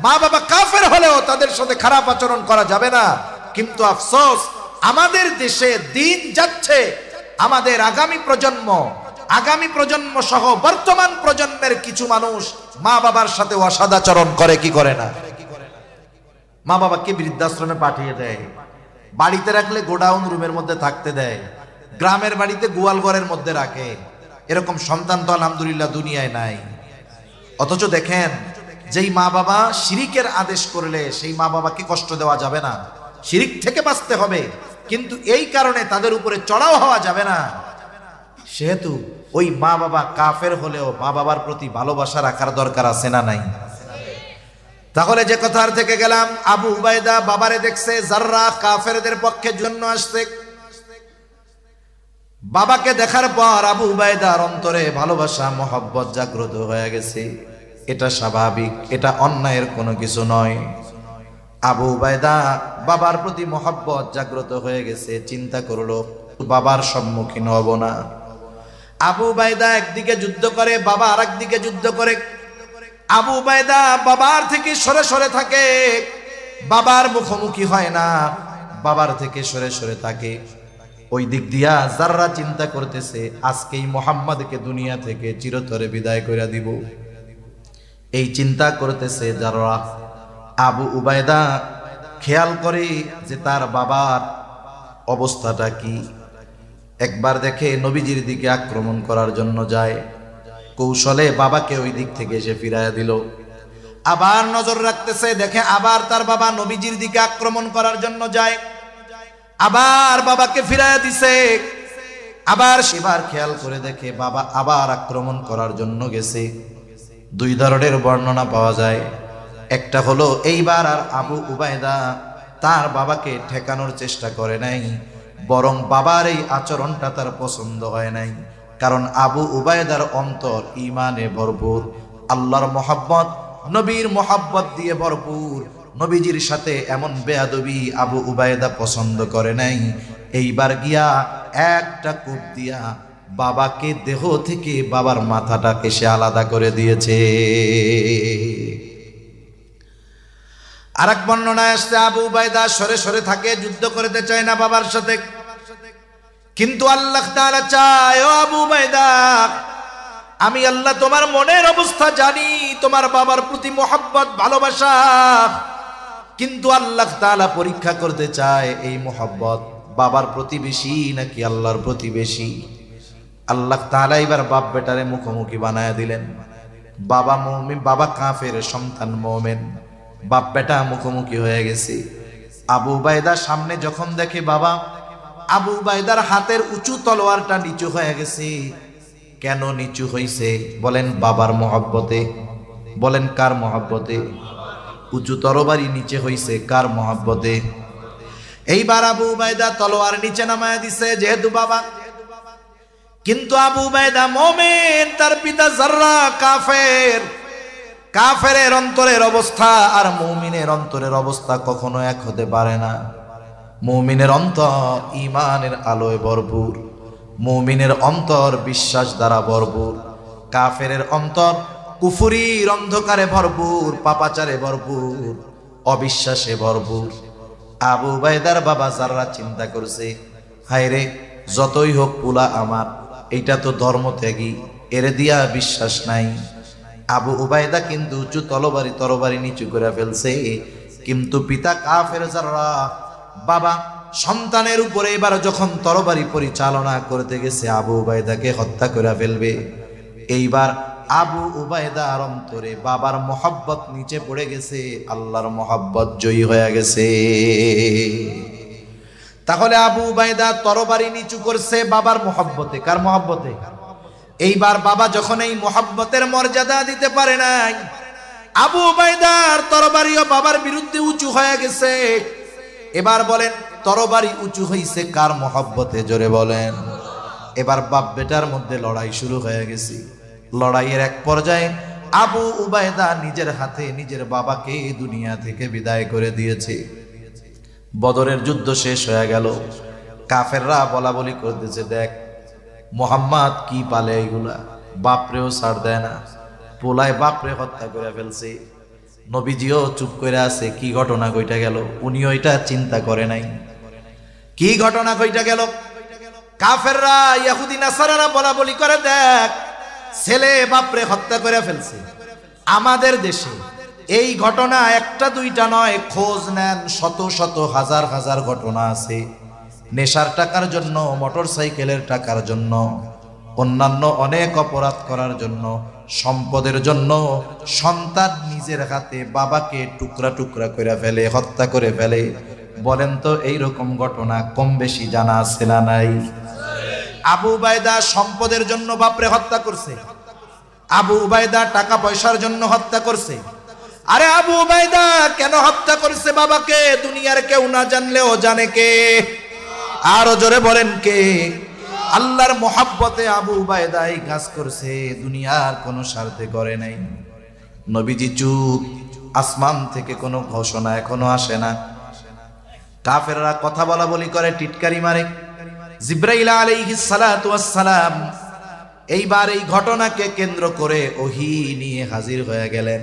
মা বাবা কাফের হলেও তাদের সাথে খারাপ আচরণ করা যাবে না। কিন্তু আফসোস, আমাদের দেশে দিন যাচ্ছে, আমাদের আগামী প্রজন্ম সহ বর্তমান প্রজন্মের কিছু মানুষ মা বাবার সাথে অসদাচরণ করে কি করে না? মা বাবাকে বৃদ্ধাশ্রমে পাঠিয়ে দেয়, বাড়িতে রাখলে গোডাউন রুমের মধ্যে থাকতে দেয়, গ্রামের বাড়িতে গোয়াল ঘরের মধ্যে রাখে। এরকম সন্তান তো আলহামদুলিল্লাহ দুনিয়ায় নাই। অথচ দেখেন, যেই মা বাবা শিরিকের আদেশ করলে সেই মা বাবাকে কষ্ট দেওয়া যাবে না, শিরিক থেকে বাঁচতে হবে, কিন্তু এই কারণে তাদের উপরে চড়াও হওয়া যাবে না। সেহেতু ওই মা বাবা কাফের হলেও মা বাবার প্রতি ভালোবাসা রাখার দরকার আছে না নাই? তাহলে যে কথার থেকে গেলাম, আবু উবাইদা বাবারে দেখছে যাররা কাফেরদের পক্ষে জন্য আসছে। বাবাকে দেখার পর আবু উবাইদার অন্তরে ভালোবাসা মহব্বত জাগ্রত হয়ে গেছে। এটা স্বাভাবিক, এটা অন্যায়ের কোনো কিছু নয়। আবু উবাইদা বাবার প্রতি মহব্বত জাগ্রত হয়ে গেছে, চিন্তা করলো বাবার সম্মুখীন হব না। আবু উবাইদা একদিকে যুদ্ধ করে, বাবা আর একদিকে যুদ্ধ করে। আবু উবাইদা বাবার থেকে সরে সরে থাকে, বাবার মুখোমুখি হয় না, বাবার থেকে সরে সরে থাকে। ওই দিক দিয়া যাররা চিন্তা করতেছে আজকেই মুহাম্মদকে দুনিয়া থেকে চিরতরে বিদায় করে দিব, এই চিন্তা করতেছে যারা। আবু উবাইদা খেয়াল করে যে তার বাবার অবস্থাটা কি। একবার দেখে নবীজির দিকে আক্রমণ করার জন্য যায়, কৌশলে বাবাকে ওই দিক থেকে এসে ফিরাইয়া দিল। আবার নজর রাখতেছে, দেখে আবার তার বাবা নবীজির দিকে আক্রমণ করার জন্য যায়, আবার বাবাকে ফিরাইয়া দিছে। আবার সেবার খেয়াল করে দেখে বাবা আবার আক্রমণ করার জন্য গেছে। দুই ধরনের বর্ণনা পাওয়া যায়। একটা হলো এইবার আর আবু উবাইদা তার বাবাকে ঠেকানোর চেষ্টা করে নাই, বরং বাবার এই আচরণটা তার পছন্দ হয় নাই। কারণ আবু উবাইদার অন্তর ঈমানে ভরপুর, আল্লাহর মহব্বত, নবীর মহব্বত দিয়ে ভরপুর। নবীজির সাথে এমন বেয়াদবি আবু উবাইদা পছন্দ করে নাই। এইবার গিয়া একটা কূপ দিয়া বাবাকে দেহ থেকে বাবার মাথাটাকে সে আলাদা করে দিয়েছে। আরেক বর্ণনায় আসছে আবু উবাইদা সরে সরে থাকে, যুদ্ধ করতে চায় না বাবার সাথে। কিন্তু আল্লাহ তাআলা চায়, ও আবু উবাইদা, আমি আল্লাহ তোমার মনের অবস্থা জানি, তোমার বাবার প্রতি মহব্বত ভালোবাসা। কিন্তু আল্লাহ তাআলা পরীক্ষা করতে চায় এই মহব্বত বাবার প্রতি বেশি নাকি আল্লাহর প্রতি বেশি। আল্লাহ তাআলা এবার বাপ বেটারে মুখোমুখি বানায় দিলেন। বাবা মুমিন, বাবা কাফের, সন্তান মুমিন। বাপ বেটা মুখোমুখি হয়ে গেছে। আবু উবাইদা সামনে যখন দেখে বাবা, আবু উবাইদার হাতের উঁচু তলোয়ারটা নিচু হয়ে গেছে। কেন নিচু হইছে? বলেন বাবার মহব্বতে। বলেন কার মহব্বতে? উঁচু তরবারি নিচে হইছে কার মহব্বতে? এইবার আবু উবাইদা তলোয়ার নিচে নামায় দিছে যেহেতু বাবা। কিন্তু আবু উবাইদা মুমিন, তার পিতা যাররা কাফের। কাফেরের অন্তরের অবস্থা আর মুমিনের অন্তরের অবস্থা কখনো এক হতে পারে না। মুমিনের অন্তর ঈমানের আলোয় ভরপুর, মুমিনের অন্তর বিশ্বাস দ্বারা ভরপুর। কাফেরের অন্তর কুফরির অন্ধকারে ভরপুর, পাপাচারে ভরপুর, অবিশ্বাসে ভরপুর। আবু উবাইদার বাবা যাররা চিন্তা করছে, হায় রে, যতই হোক পুলা আমার, এইটা তো ধর্মত্যাগী, এর দিয়া বিশ্বাস নাই। আবু উবাইদা কিন্তু উঁচু তরবারি নিচু করে ফেলছে। কিন্তু পিতা কাফের যাররা, বাবা সন্তানের উপরে এবার যখন তরবারি পরিচালনা করতে গেছে আবু উবাইদাকে হত্যা করে ফেলবে, এইবার আবু উবাইদার অন্তরে বাবার মহব্বত নিচে পড়ে গেছে, আল্লাহর মহব্বত জয়ী হয়ে গেছে। তাহলে আবু উবাইদা তরবারি নিচু করছে বাবার মহব্বতে। কার মহব্বতে? এইবার বাবা যখন এই মহব্বতের মর্যাদা দিতে পারে নাই, আবু উবাইদার তরবারিও বাবার বিরুদ্ধে উঁচু হয়ে গেছে। এবার বলেন তরবারি উঁচু হইছে কার মহব্বতে, জোরে বলেন। এবার বাপ বেটার মধ্যে লড়াই শুরু হয়ে গেছে। লড়াইয়ের এক পর্যায়ে আবু উবায়দা নিজের হাতে নিজের বাবাকে দুনিয়া থেকে বিদায় করে দিয়েছে। বদরের যুদ্ধ শেষ হয়ে গেল। কাফেররা বলা বলি করতেছে, দেখ মোহাম্মদ কি পালে এইগুলা, বাপরেও ছাড় দেয় না, পোলায় বাপরে হত্যা করে ফেলছে। নবীজিও চুপ করে আছে, কি ঘটনা কইটা গেল, উনিও এটা চিন্তা করে নাই কি ঘটনা কইটা গেল। কাফেররা ইহুদি নাসারারা বলা বলি করে, দেখ ছেলে বাপরে হত্যা করে ফেলছে। আমাদের দেশে এই ঘটনা একটা দুইটা নয়, খোঁজ নেন শত শত হাজার হাজার ঘটনা আছে। নেশার টাকার জন্য, মোটর সাইকেলের টাকার জন্য, অন্যান্য অনেক অপরাধ করার জন্য, সম্পদের জন্য সন্তান নিজের হাতে বাবাকে টুকরা টুকরা করে ফেলে, হত্যা করে ফেলে। বলেন তো এইরকম ঘটনা কম বেশি জানা আছে না নাই? আবু উবায়দা সম্পদের জন্য বাপরে হত্যা করছে, আবু উবায়দা টাকা পয়সার জন্য হত্যা করছে। আরে আবু উবায়দা কেন হত্যা করছে বাবাকে, দুনিয়ার কেউ না জানলেও জানে কে? আরো জোরে বলেন কে? আল্লাহর মোহাব্বতে আবু উবায়দা এই কাজ করছে, দুনিয়ার কোনো স্বার্থে করে নাই। নবীজি চুপ, আসমান থেকে কোনো ঘোষণা এখনো আসে না। কাফেররা কথা বলা বলি করে, টিটকারি মারে। জিবরাইল আলাইহিস সালাতু ওয়াস সালাম এইবার এই ঘটনাকে কেন্দ্র করে ওহী নিয়ে হাজির হয়ে গেলেন।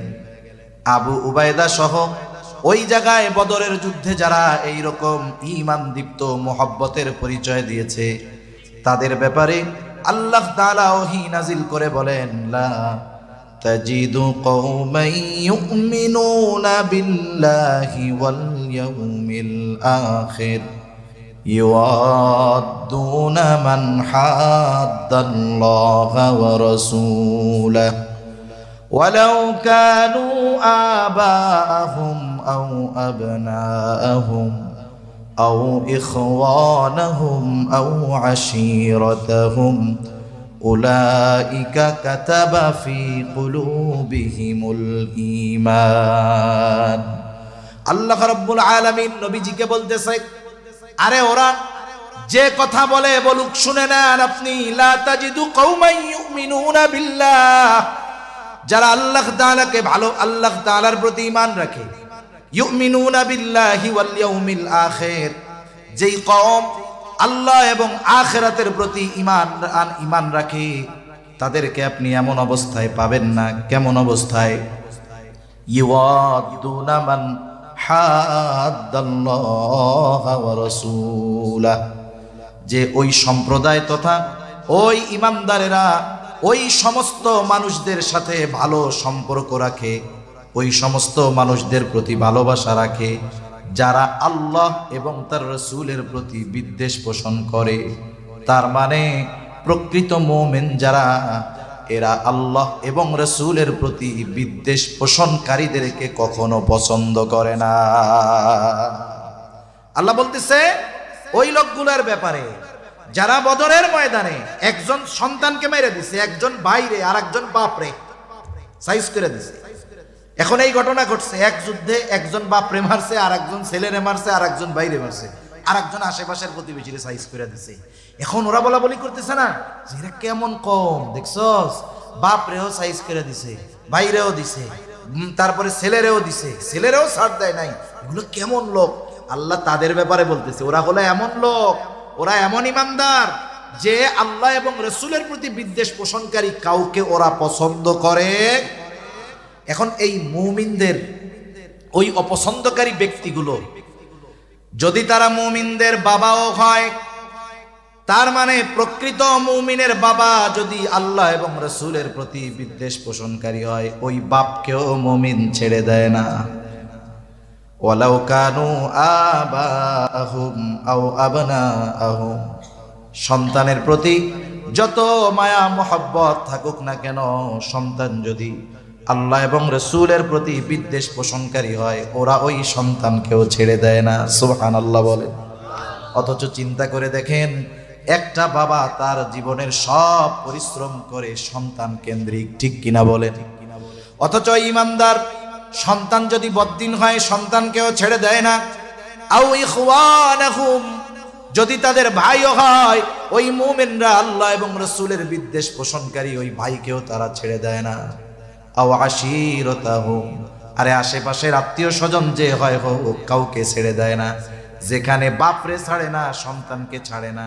আবু উবায়দা সহ ওই জায়গায় বদরের যুদ্ধে যারা এই রকম ঈমান দীপ্ত মোহাব্বতের পরিচয় দিয়েছে, তাদের ব্যাপারে আল্লাহ তাআলা ওহী নাজিল করে বলেন, লা তাজিদু কওমান ইউমিনুনা বিল্লাহি ওয়াল ইয়াউমিল আখির ইউআদ্দুনা মান হাদ্দাল্লাহা ওয়া রাসূলাহু ওয়ালাউ কানু আবাআহুম আও আবনাআহুম আও ইখওয়ানাহুম আও আশীরাতাহুম উলাইকা কাতাবা ফি কুলুবিহিমুল ঈমান। আল্লাহ রাব্বুল আলামিন নবীজিকে বলতেছে, আরে ওরা যে কথা বলে বলুক, শুনে নেন আপনি। লা তাজিদু কওমান ইউমিনুনা বিল্লাহ, যারা আল্লাহ তাআলাকে ভালো, আল্লাহ তাআলার প্রতি ঈমান রাখে, ইউমিনুনা বিল্লাহি ওয়াল ইয়াউমিল আখির, যেই কওম আল্লাহ এবং আখিরাতের প্রতি ঈমান রাখে, তাদেরকে আপনি এমন অবস্থায় পাবেন না। কেমন অবস্থায়? ইউআদ্দুনা মান হাদ্দাল্লাহা ওয়া রাসূলাহু, যে ওই সম্প্রদায় তথা ওই ঈমানদারেরা ওই সমস্ত মানুষদের সাথে ভালো সম্পর্ক রাখে, ওই সমস্ত মানুষদের প্রতি ভালোবাসা রাখে যারা আল্লাহ এবং তার রাসূলের প্রতি বিদ্বেষ পোষণ করে। তার মানে প্রকৃত মুমিন যারা, এরা আল্লাহ এবং রাসূলের প্রতি বিদ্বেষ পোষণকারীদেরকে কখনো পছন্দ করে না। আল্লাহ বলতেছে ওই লোকগুলোর ব্যাপারে যারা বদরের ময়দানে একজন সন্তানকে মেরে দিছে, একজন বাইরে আর একজন বাপরে সাইজ করে দিছে। এখন এই ঘটনা ঘটছে, এক যুদ্ধে একজন বাপরে মারছে, আর একজন ছেলেরে মারছে, আর একজন বাইরে মারছে, আর একজন আশেপাশের প্রতিবেশীরে সাইজ করে দিছে। এখন ওরা বলা বলি করতেছে না যে এরা কেমন কম, দেখছস বাপরেও সাইজ করে দিছে, বাইরেও দিছে, তারপরে ছেলেরেও দিছে, ছেলেরেও ছাড় দেয় নাই, এগুলো কেমন লোক? আল্লাহ তাদের ব্যাপারে বলতেছে, ওরা হলো এমন লোক, ওরা এমন ইমানদার যে আল্লাহ এবং রাসূলের প্রতি বিদ্বেষ পোষণকারী কাউকে ওরা পছন্দ করে। এখন এই মুমিনদের ওই অপছন্দকারী ব্যক্তিগুলো যদি তারা মুমিনদের বাবাও হয়, তার মানে প্রকৃত মুমিনের বাবা যদি আল্লাহ এবং রাসূলের প্রতি বিদ্বেষ পোষণকারী হয়, ওই বাপকেও মুমিন ছেড়ে দেয় না। ওয়ালাউ কানু আবাহুম আও আবনাআহুম, সন্তানের প্রতি যত মায়া মোহাব্বত থাকুক না কেন, সন্তান যদি আল্লাহ এবং রাসূলের প্রতি বিদ্বেষ পোষণকারী হয়, ওরা ওই সন্তানকেও ছেড়ে দেয় না। সুবহানাল্লাহ বলে। অথচ চিন্তা করে দেখেন, একটা বাবা তার জীবনের সব পরিশ্রম করে সন্তান কেন্দ্রিক, ঠিক কিনা বলেন? অথচ ঈমানদার সন্তান যদি বদ্দিন হয়, সন্তানকেও ছেড়ে দেয় না। আও ইখওয়ানাহুম, যদি তাদের ভাইও হয়, ওই মুমিনরা আল্লাহ এবং রাসূলের বিদ্বেষ পোষণকারী ওই ভাইকেও তারা ছেড়ে দেয় না। আও আশিরাতাহুম, আরে আশেপাশের আত্মীয় স্বজন যে হয় হোক, কাউকে ছেড়ে দেয় না। যেখানে বাপরে ছাড়ে না, সন্তানকে ছাড়ে না,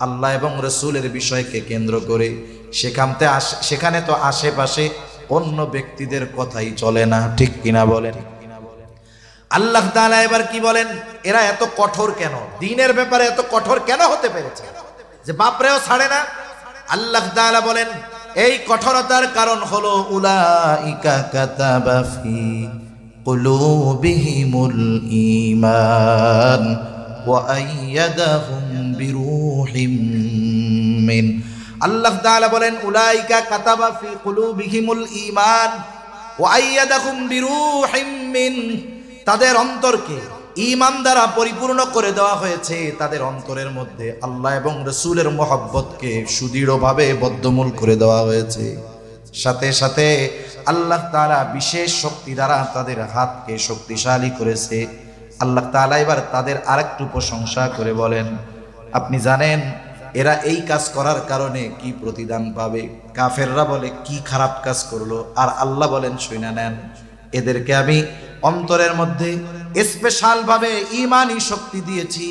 আল্লাহ এবং রাসূলের বিষয়কে কেন্দ্র করে সেখানে তো আশেপাশে অন্য ব্যক্তিদের কথাই চলে না, ঠিক কিনা বলেন? আল্লাহ তাআলা এবার কি বলেন, এরা এত কঠোর কেন, দ্বীনের ব্যাপারে এত কঠোর কেন হতে পেরেছে যে বাপরেও ছাড়ে না? আল্লাহ তাআলা বলেন এই কঠোরতার কারণ হলো উলাইকা কাতাবা ফি কুলুবিহিমুল ঈমান ওয়া আইয়াদাহুম বিরূহিম মিন। আল্লাহ তাআলা বলেন উলাইকা কাতাবা ফি কুলুবিহিমুল ঈমান ওয়া আইয়াদাহুম বিরূহিম মিন, তাদের অন্তরকে ঈমান দ্বারা পরিপূর্ণ করে দেওয়া হয়েছে, তাদের অন্তরের মধ্যে আল্লাহ এবং রাসূলের মহব্বতকে সুদৃঢ়ভাবে বদ্ধমূল করে দেওয়া হয়েছে। সাথে সাথে আল্লাহ তাআলা বিশেষ শক্তি দ্বারা তাদের হাতকে শক্তিশালী করেছে। আল্লাহ তাআলা এবার তাদের আরেকটু প্রশংসা করে বলেন, আপনি জানেন এরা এই কাজ করার কারণে কি প্রতিদান পাবে? কাফেররা বলে কি খারাপ কাজ করলো, আর আল্লাহ বলেন শুনে নেন, এদেরকে আমি অন্তরের মধ্যে স্পেশাল ভাবে ঈমানি শক্তি দিয়েছি।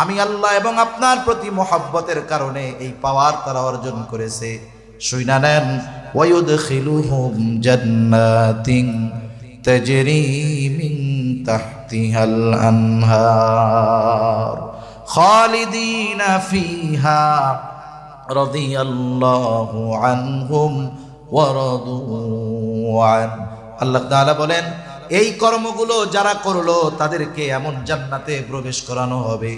আমি আল্লাহ এবং আপনার প্রতি মহব্বতের কারণে এই পাওয়ার তারা অর্জন করেছে। শুইনা নেন, ওয়ায়ুদখিলুহুম জান্নাতিন তাজরি মিন তাহতিহাল আনহার খালিদিনা ফিহা রাদিয়াল্লাহু আনহুম ওয়া রাদু আন। আল্লাহ তাআলা বলেন এই কর্মগুলো যারা করলো তাদেরকে এমন জান্নাতে প্রবেশ করানো হবে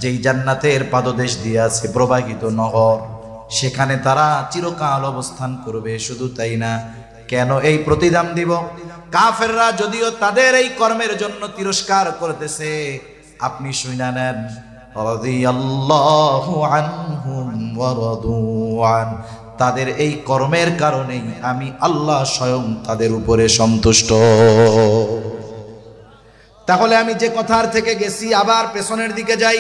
যেই জান্নাতের পাদদেশ দিয়ে আছে প্রবাহিত নহর, সেখানে তারা চিরকাল অবস্থান করবে। শুধু তাই না, কেন এই প্রতিদান দিব? কাফেররা যদিও তাদের এই কর্মের জন্য তিরস্কার করতেছে, আপনি শুইনা নেন, রাদিয়াল্লাহু আনহুম ওয়া রাদু আন, তাদের এই কর্মের কারণেই আমি আল্লাহ স্বয়ং তাদের উপরে সন্তুষ্ট। তাহলে আমি যে কথার থেকে গেছি আবার পেছনের দিকে যাই,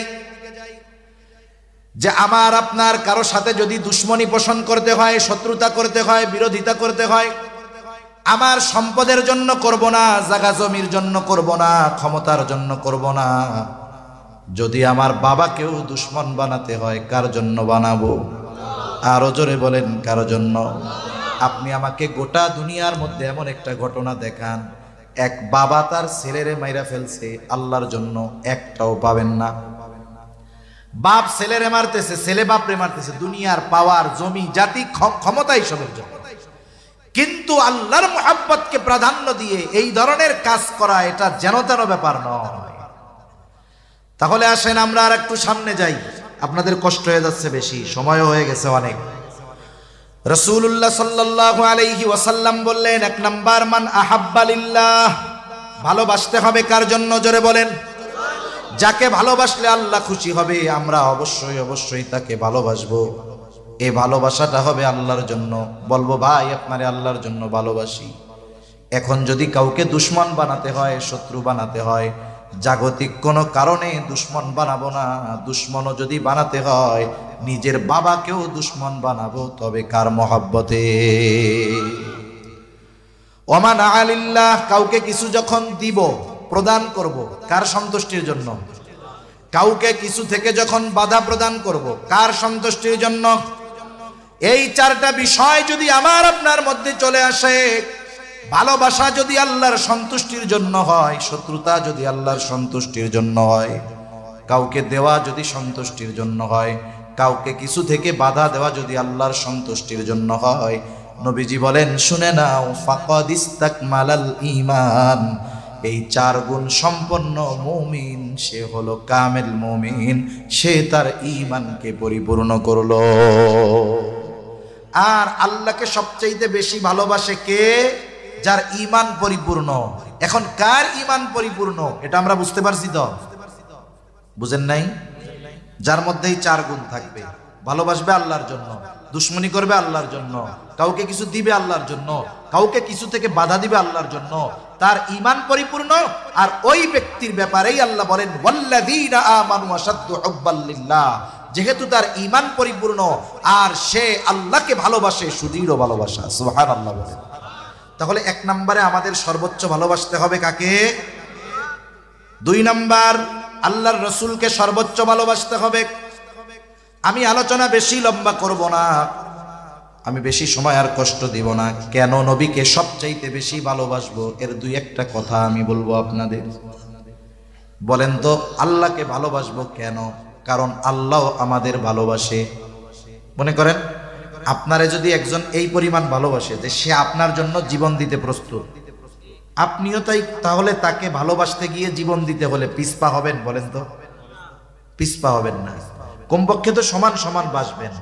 যে আমার আপনার কারো সাথে যদি দুশ্মনী পোষণ করতে হয়, শত্রুতা করতে হয়, বিরোধিতা করতে হয়, আমার সম্পদের জন্য করব না, জায়গা জমির জন্য করব না, ক্ষমতার জন্য করব না। যদি আমার বাবাকেও দুশ্মন বানাতে হয়, কার জন্য বানাবো? আরো জোরে বলেন, কার জন্য? আপনি আমাকে গোটা দুনিয়ার মধ্যে এমন একটা ঘটনা দেখান, এক বাবা তার ছেলেরে মাইরা ফেলছে, আল্লাহর জন্য একটাও পাবেন না। বাপ ছেলেরে মারতেছে, ছেলে বাপরে মারতেছে, দুনিয়ার পাওয়ার, জমি, জাতি, ক্ষমতা এইসবের জন্য। কিন্তু আল্লাহর মুহাব্বতকে প্রাধান্য দিয়ে এই ধরনের কাজ করা এটা যেন তেন ব্যাপার নয়। তাহলে আসেন আমরা আর একটু সামনে যাই, আপনাদের কষ্ট হয়ে যাচ্ছে বেশি, সময়ও হয়ে গেছে অনেক। রাসূলুল্লাহ সাল্লাল্লাহু আলাইহি ওয়াসাল্লাম বললেন, এক নাম্বার, মান আহাব্বা লিল্লাহ, ভালোবাসতে হবে কার জন্য? জোরে বলেন। যাকে ভালোবাসলে আল্লাহ খুশি হবে, আমরা অবশ্যই অবশ্যই তাকে ভালোবাসবো। এই ভালোবাসাটা হবে আল্লাহর জন্য। বলবো ভাই আপনারে আল্লাহর জন্য ভালোবাসি। এখন যদি কাউকে দুশ্মন বানাতে হয়, শত্রু বানাতে হয়, জাগতিক কোনো কারণে দুশ্মন বানাবো না। দুশ্মনও যদি বানাতে হয়, নিজের বাবাকেও দুশ্মন বানাবো, তবে কার মহব্বতে? ওমান আলিল্লাহ, কাউকে কিছু যখন দিব, প্রদান করব, কার সন্তুষ্টির জন্য? কাউকে কিছু থেকে যখন বাধা প্রদান করব, কার সন্তুষ্টির জন্য? এই চারটা বিষয় যদি আমার আপনার মধ্যে চলে আসে, ভালোবাসা যদি আল্লাহর সন্তুষ্টির জন্য হয়, শত্রুতা যদি আল্লাহর সন্তুষ্টির জন্য হয়, কাউকে দেওয়া যদি সন্তুষ্টির জন্য হয়, কাউকে কিছু থেকে বাধা দেওয়া যদি আল্লাহর সন্তুষ্টির জন্য হয়, নবীজি বলেন শুনে নাও, ফাকাদ ইস্তাকমালাল ঈমান, এই চার গুণ সম্পন্ন মুমিন সে হলো কামেল মুমিন, সে তার ঈমানকে পরিপূর্ণ করলো। আর আল্লাহকে সবচাইতে বেশি ভালোবাসে কে? যার ঈমান পরিপূর্ণ। এখন কার ঈমান পরিপূর্ণ এটা আমরা বুঝতে পারছি তো? বুঝেন নাই? যার মধ্যেই চার গুণ থাকবে, ভালোবাসবে আল্লাহর জন্য, দুশ্মনী করবে আল্লাহর জন্য, কাউকে কিছু দিবে আল্লাহর জন্য, কাউকে কিছু থেকে বাধা দিবে আল্লাহর জন্য, তার ঈমান পরিপূর্ণ। আর ওই ব্যক্তির ব্যাপারেই আল্লাহ বলেন ওয়াল্লাযীনা আমানু আশাদ্দু হুব্বাল লিল্লাহ, যেহেতু তার ঈমান পরিপূর্ণ আর সে আল্লাহকে ভালোবাসে, সুদৃঢ় ভালোবাসা। সুবহানাল্লাহ বলেন। তাহলে এক নম্বরে আমাদের সর্বোচ্চ ভালোবাসতে হবে কাকে? দুই নাম্বার, আল্লাহর রাসূলকে সর্বোচ্চ ভালোবাসতে হবে। আমি আলোচনা বেশি লম্বা করব না, আমি বেশি সময় আর কষ্ট দিব না। কেন নবীকে সবচাইতে বেশি ভালোবাসবো এর দুই একটা কথা আমি বলবো আপনাদের। বলেন তো আল্লাহকে ভালোবাসবো কেন? কারণ আল্লাহ আমাদের ভালোবাসে। মনে করেন আপনারে যদি একজন এই পরিমাণ ভালোবাসে যে সে আপনার জন্য জীবন দিতে প্রস্তুত, আপনিও তাই, তাহলে তাকে ভালোবাসতে গিয়ে জীবন দিতে হলে পিছপা হবেন? বলেন তো পিছপা হবেন না, কমপক্ষে তো সমান সমান বাসবেন।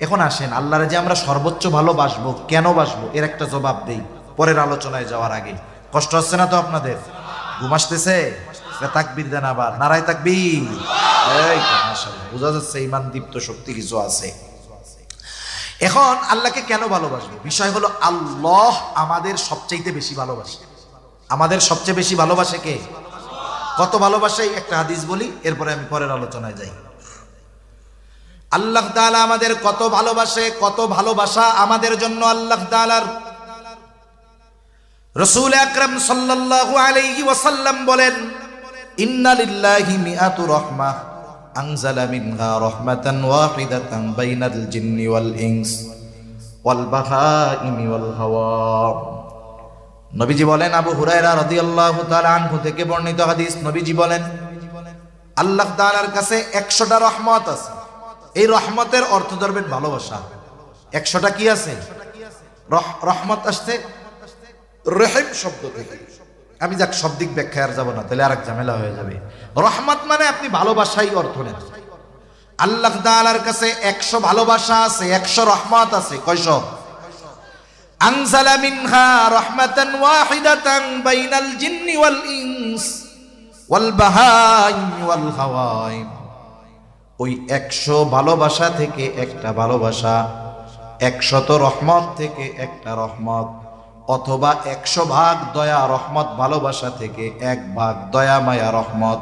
এখন আসেন আল্লাহরে যে আমরা সর্বোচ্চ ভালোবাসবো, কেন বাসবো এর একটা জবাব দেই পরের আলোচনায় যাওয়ার আগে। কষ্ট হচ্ছে না তো আপনাদের? ঘুম আসতেছে? তাকবীর দেন আবার, নারায়ে তাকবীর। এই তো মাশাআল্লাহ, বোঝা যাচ্ছে ঈমান দীপ্ত শক্তি কিছু আছে। এখন আল্লাহকে কেন ভালোবাসবো? বিষয় হলো আল্লাহ আমাদের সবচাইতে বেশি ভালোবাসে। আমাদের সবচেয়ে বেশি ভালোবাসে কে? কত ভালোবাসে একটা হাদিস বলি, এরপরে আমি পরের আলোচনায় যাই। আল্লাহ তাআলা আমাদের কত ভালোবাসে, কত ভালোবাসা আমাদের জন্য আল্লাহ তাআলার। রাসূল আকরাম সাল্লাল্লাহু আলাইহি ওয়াসাল্লাম বলেন ইন্না লিল্লাহি মিআতু রাহমাহ আনজালা মিনহা রাহমাতান ওয়াহিদাতান বাইনাল জিন্নি ওয়াল ইনস ওয়াল বাহাইমি ওয়াল হাওয়া। নবীজি বলেন, আবু হুরায়রা রাদিয়াল্লাহু তাআলা আনহু থেকে বর্ণিত হাদিস, নবীজি বলেন আল্লাহ তাআলার কাছে 100টা রহমত আছে। এই রহমতের অর্থ ধরবেন ভালোবাসা। 100টা কি আছে? রহমত আসছে রহিম শব্দ থেকে। আমি যাক শব্দিক ব্যাখ্যা আর যাবো না, তাহলে আরেক ঝামেলা হয়ে যাবে। রহমত মানে আপনি ভালোবাসাই অর্থ নেন। আল্লাহ তাআলার কাছে 100 ভালোবাসা আছে, 100 রহমত আছে। কয়শো? আনজালা মিনহা রাহমাতান ওয়াহিদাতান বাইনাল জিন্নি ওয়াল ইনস ওয়াল বাহাইমি ওয়াল হাওয়াইম। ওই 100 ভালোবাসা থেকে একটা ভালোবাসা, 100 রহমত থেকে একটা রহমত, অথবা 100 ভাগ দয়া রহমত ভালোবাসা থেকে 1 ভাগ দয়া মায়া রহমত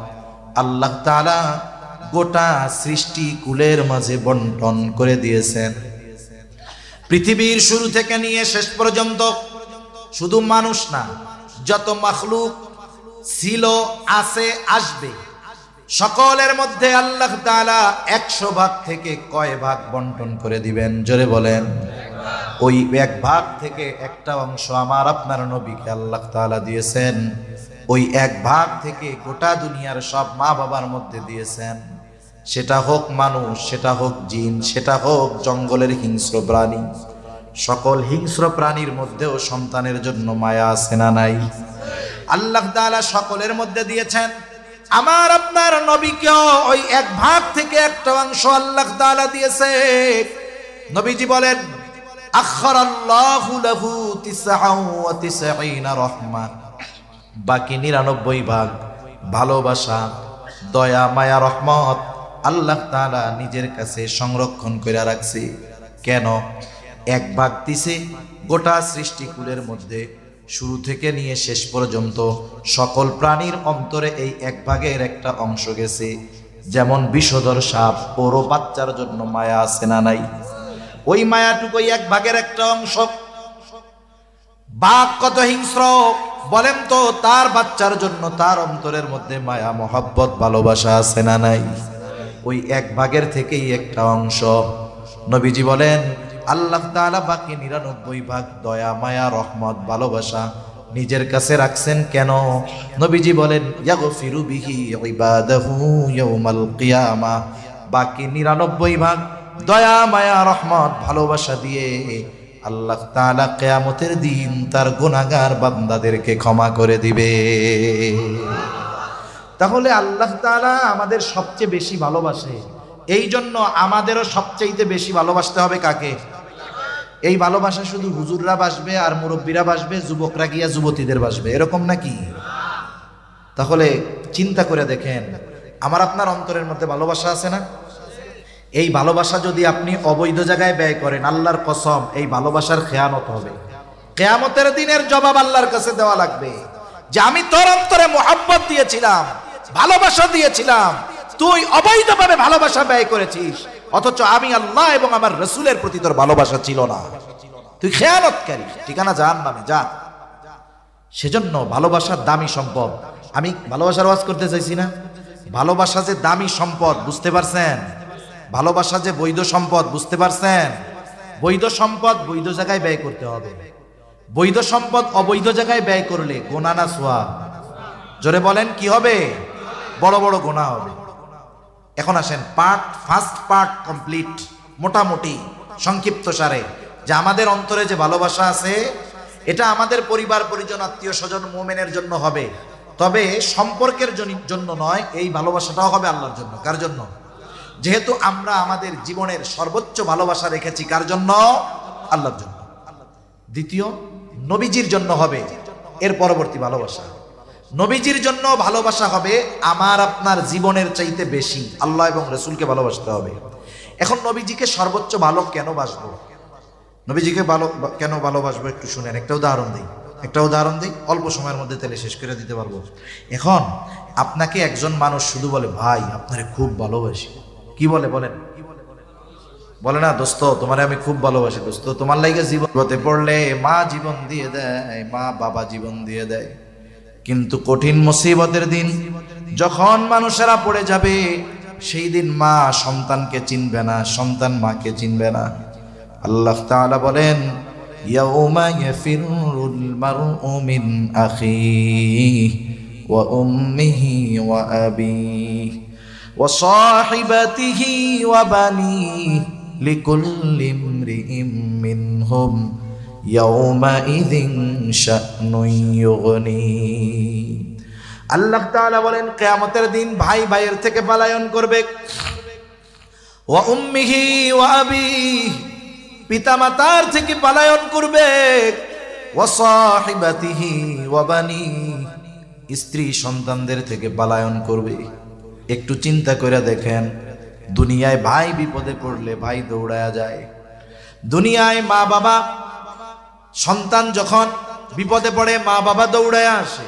আল্লাহ তাআলা গোটা সৃষ্টি কুলের মাঝে বন্টন করে দিয়েছেন। পৃথিবীর শুরু থেকে নিয়ে শেষ পর্যন্ত শুধু মানুষ না, যত মাখলুক ছিল, আছে, আসবে, সকলের মধ্যে আল্লাহ তাআলা 100 ভাগ থেকে কয় ভাগ বন্টন করে দিবেন? জোরে বলেন। ওই 1 ভাগ থেকে একটা অংশ আমার আপনার নবীকে আল্লাহ তাআলা দিয়েছেন। ওই 1 ভাগ থেকে গোটা দুনিয়ার সব মা বাবার মধ্যে দিয়েছেন। সেটা হোক মানুষ, সেটা হোক জিন, সেটা হোক জঙ্গলের হিংস্র প্রাণী। সকল হিংস্র প্রাণীর মধ্যেও সন্তানের জন্য মায়া আছে না নাই? আল্লাহ তাআলা সকলের মধ্যে দিয়েছেন। আমার আপনার নবীকেও ওই 1 ভাগ থেকে একটা অংশ আল্লাহ তাআলা দিয়েছে। নবীজি বলেন আখরাল্লাহু লাহু 99 রাহমা, বাকি 99 ভাগ ভালোবাসা, দয়া মায়া রহমত আল্লাহ তাআলা নিজের কাছে সংরক্ষণ করে রাখছে। কেন? 1 ভাগ দিছে গোটা সৃষ্টিকুলের মধ্যে, শুরু থেকে নিয়ে শেষ পর্যন্ত সকল প্রাণীর অন্তরে এই 1 ভাগের একটা অংশ গেছে। যেমন বিষধর সাপ, ওরও বাচ্চার জন্য মায়া আছে না নাই? ওই মায়াটুকু 1 ভাগের একটা অংশ। বাঘ কত হিংস্র বলেন তো, তার বাচ্চার জন্য তার অন্তরের মধ্যে মায়া মহব্বত ভালোবাসা আছে না নাই? ওই 1 ভাগের থেকেই একটা অংশ। নবীজি বলেন আল্লাহ তাআলা বাকি 99 ভাগ দয়া মায়া রহমত ভালোবাসা নিজের কাছে রাখছেন। কেন? নবীজি বলেন ইয়াগফিরু বিহি ইবাদাহু ইয়াউমাল কিয়ামাহ, বাকি 99 ভাগ দয়া মায়া রহমত ভালোবাসা দিয়ে আল্লাহ তাআলা কিয়ামতের দিন তার গুনাহগার বান্দাদেরকে ক্ষমা করে দিবে। তাহলে আল্লাহ তাআলা আমাদের সবচেয়ে বেশি ভালোবাসে। এই জন্য আমাদেরও সবচাইতে বেশি ভালোবাসতে হবে কাকে? এই ভালোবাসা শুধু হুজুররা বাসবে আর মুরব্বীরা বাসবে, যুবকরা গিয়া যুবতীদের বাসবে, এরকম নাকি? তাহলে চিন্তা করে দেখেন, আমার আপনার অন্তরের মধ্যে ভালোবাসা আছে না? এই ভালোবাসা যদি আপনি অবৈধ জায়গায় ব্যয় করেন, আল্লাহর কসম এই ভালোবাসার খেয়ানত হবে। কিয়ামতের দিনের জবাব আল্লাহর কাছে দেওয়া লাগবে যে আমি তোর অন্তরে মোহাব্বত দিয়েছিলাম, ভালোবাসা দিয়েছিলাম, তুই অবৈধভাবে ভালোবাসা ব্যয় করেছিস, অথচ আমি আল্লাহ এবং আমার রাসূলের প্রতি তোর ভালোবাসা ছিল না, তুই খেয়ানতকারী, ঠিকানা জাহান্নামে যা। সেজন্য ভালোবাসার দামি সম্পদ। আমি ভালোবাসার ওয়াজ করতে চাইছি না, ভালোবাসা যে দামি সম্পদ বুঝতে পারছেন, ভালোবাসা যে বৈধ সম্পদ বুঝতে পারছেন। বৈধ সম্পদ বৈধ জায়গায় ব্যয় করতে হবে, বৈধ সম্পদ অবৈধ জায়গায় ব্যয় করলে গোনা না সওয়াব? জোরে বলেন কি হবে? বড় বড় গোনা হবে। এখন আসেন ফার্স্ট পার্ট কমপ্লিট, মোটামুটি সংক্ষিপ্ত সারে, যে আমাদের অন্তরে যে ভালোবাসা আছে এটা আমাদের পরিবার পরিজন আত্মীয় স্বজন মুমিনের জন্য হবে, তবে সম্পর্কের জন্য নয়, এই ভালোবাসাটাও হবে আল্লাহর জন্য। কার জন্য? যেহেতু আমরা আমাদের জীবনের সর্বোচ্চ ভালোবাসা রেখেছি কার জন্য? আল্লাহর জন্য। দ্বিতীয়, নবীজির জন্য হবে এর পরবর্তী ভালোবাসা। নবীজির জন্য ভালোবাসা হবে আমার আপনার জীবনের চাইতে বেশি, আল্লাহ এবং রাসূলকে ভালোবাসতে হবে। এখন নবীজিকে সর্বোচ্চ ভালো কেন বাসবো, নবীজিকে কেন ভালোবাসবো একটু শুনেন। একটা উদাহরণ দিই, অল্প সময়ের মধ্যে তেলে শেষ করে দিতে পারবো। এখন আপনাকে একজন মানুষ শুধু বলে ভাই আপনারে খুব ভালোবাসি, কি বলে বলেন? বলে না দোস্ত তোমারে আমি খুব ভালোবাসি, দোস্ত তোমার লাইগে জীবন হতে পড়লে মা জীবন দিয়ে দেয়, মা বাবা জীবন দিয়ে দেয়, কিন্তু কঠিন মুসিবতের দিন যখন মানুষেরা পড়ে যাবে সেই দিন মা সন্তানকে চিনবে না, সন্তান মাকে চিনবে না। আল্লাহ তাআলা বলেন ইয়াউমা ইয়াফিরুল মারউ মিন আখিহি ওয়া উম্মিহি ওয়া আবিহি ওয়া সাহিবাতিহি ওয়া বানিহি লিকুল্লি ইমরিইম মিনহুম ইয়াউমা ইযিন শা'নুন ইউগনি। আল্লাহ তাআলা বলেন কিয়ামতের দিন ভাই ভাইয়ের থেকে পলায়ন করবে, ওয়া উম্মিহি ওয়া আবিহি পিতামাতার থেকে পলায়ন করবে, ওয়া সাহিবাতিহি ওয়া বানিহি স্ত্রী সন্তানদের থেকে পলায়ন করবে। একটু চিন্তা করে দেখেন, দুনিয়ায় ভাই বিপদে পড়লে ভাই দৌড়ায়া যায়, দুনিয়ায় মা বাবা সন্তান যখন বিপদে পড়ে মা বাবা দৌড়ায়া আসে,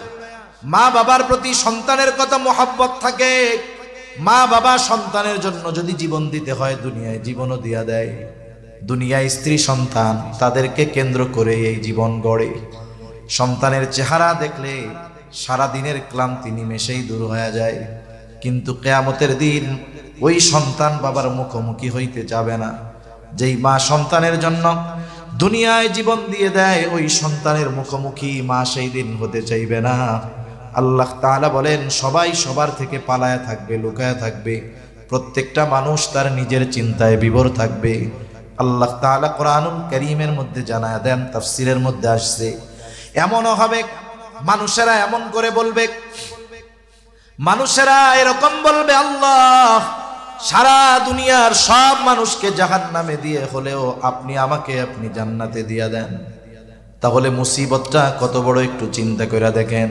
মা বাবার প্রতি সন্তানের কত মহব্বত থাকে, মা বাবা সন্তানের জন্য যদি জীবন দিতে হয় দুনিয়ায় জীবনও দিয়া দেয়। দুনিয়ায় স্ত্রী সন্তান তাদেরকে কেন্দ্র করে এই জীবন গড়ে। সন্তানের চেহারা দেখলে সারা দিনের ক্লান্তি নিমেষেই দূর হয়ে যায়, কিন্তু কিয়ামতের দিন ওই সন্তান বাবার মুখোমুখি হইতে যাবে না। যেই মা সন্তানের জন্য দুনিয়ায় জীবন দিয়ে দেয় ওই সন্তানের মুখোমুখি মা সেই দিন হতে চাইবে না। আল্লাহ তাআলা বলেন সবাই সবার থেকে পালায়া থাকবে, লুকায়া থাকবে, প্রত্যেকটা মানুষ তার নিজের চিন্তায় বিভোর থাকবে। আল্লাহ তাআলা কোরআনুল কারীমের মধ্যে জানায়া দেন, তাফসীরের মধ্যে আসছে, এমনও হবে মানুষেরা এমন করে বলবে, মানুষেরা এরকম বলবে, আল্লাহ সারা দুনিয়ার সব মানুষকে জাহান্নামে দিয়ে হলেও আপনি আমাকে আপনি জান্নাতে দিয়া দেন। তাহলে মুসিবতটা কত বড় একটু চিন্তা করে দেখেন।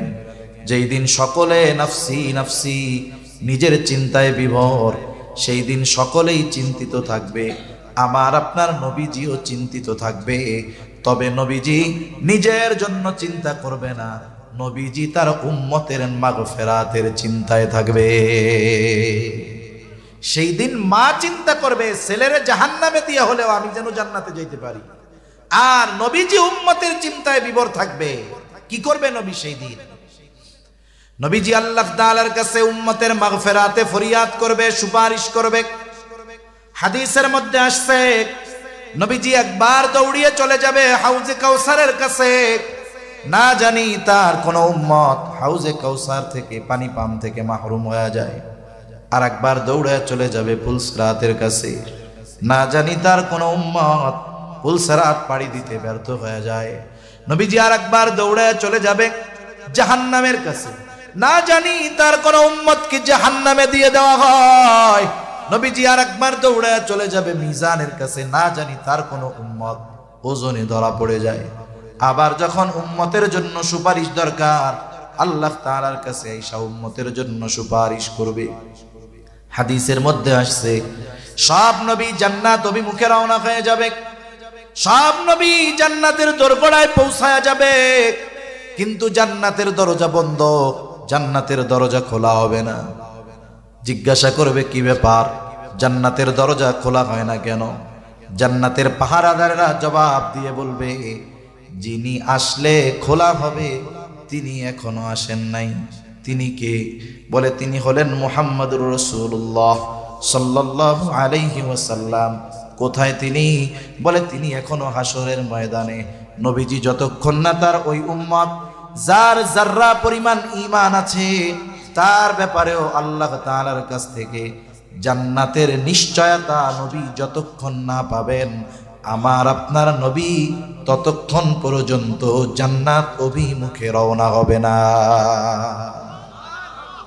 যেই দিন সকলে নাফসি নাফসি নিজের চিন্তায় বিভোর, সেই দিন সকলেই চিন্তিত থাকবে, আমার আপনার নবীজিও চিন্তিত থাকবে। তবে নবীজি নিজের জন্য চিন্তা করবে না, নবীজি তার উম্মতের মাগফিরাতের চিন্তায় থাকবে। সেই দিন মা চিন্তা করবে ছেলেরে জাহান্নামে দিয়া হলেও আমি যেন জান্নাতে যাইতে পারি, আর নবীজি উম্মতের চিন্তায় বিভোর থাকবে। কি করবে নবী সেই দিন? নবীজি আল্লাহ তাআলার কাছে উম্মতের মাগফিরাতে ফরিয়াদ করবে, সুপারিশ করবে। হাদিসের মধ্যে আসছে নবীজি একবার দৌড়িয়ে চলে যাবে হাউজে কাউসারের কাছে, না জানি তার কোন উম্মত হাউজে কাউসার থেকে পানি পান থেকে মাহরুম হয়ে যায়। আর একবার দৌড়ে চলে যাবে পুলসরাতের কাছে, না জানি তার কোন উম্মত পুলসরাত পাড়ি দিতে ব্যর্থ হয়ে যায়। নবীজি আর একবার দৌড়ে চলে যাবে জাহান্নামের কাছে, না জানি তার কোন উম্মতকে জাহান্নামে দিয়ে দেওয়া হয়। নবীজি আর একবার দৌড়ে চলে যাবে মিজানের কাছে, না জানি তার কোন উম্মত ওজনে ধরা পড়ে যায়। আবার যখন উম্মতের জন্য সুপারিশ দরকার, আল্লাহ তাআলার কাছে আয়েশা উম্মতের জন্য সুপারিশ করবে। হাদিসের মধ্যে আসছে সব নবী জান্নাত অভিমুখে রওনা হয়ে যাবে, সব নবী জান্নাতের দোরগোড়ায় পৌঁছায়া যাবে, কিন্তু জান্নাতের দরজা বন্ধ, জান্নাতের দরজা খোলা হবে না। জিজ্ঞাসা করবে কি ব্যাপার, জান্নাতের দরজা খোলা হয় না কেন? জান্নাতের পাহারাদারেরা জবাব দিয়ে বলবে, যিনি আসলে খোলা হবে তিনি এখনো আসেন নাই। তিনি কে? বলে তিনি হলেন মুহাম্মদুর রাসূলুল্লাহ সাল্লাল্লাহু আলাইহি ওয়াসাল্লাম। কোথায় তিনি? বলে তিনি এখনো হাসরের ময়দানে। নবীজি যতক্ষণ না তার ওই উম্মত যার যাররা পরিমাণ ঈমান আছে তার ব্যাপারেও আল্লাহ তাআলার কাছ থেকে জান্নাতের নিশ্চয়তা নবী যতক্ষণ না পাবেন, আমার আপনার নবী ততক্ষণ পর্যন্ত জান্নাত অভিমুখে রওনা হবে না।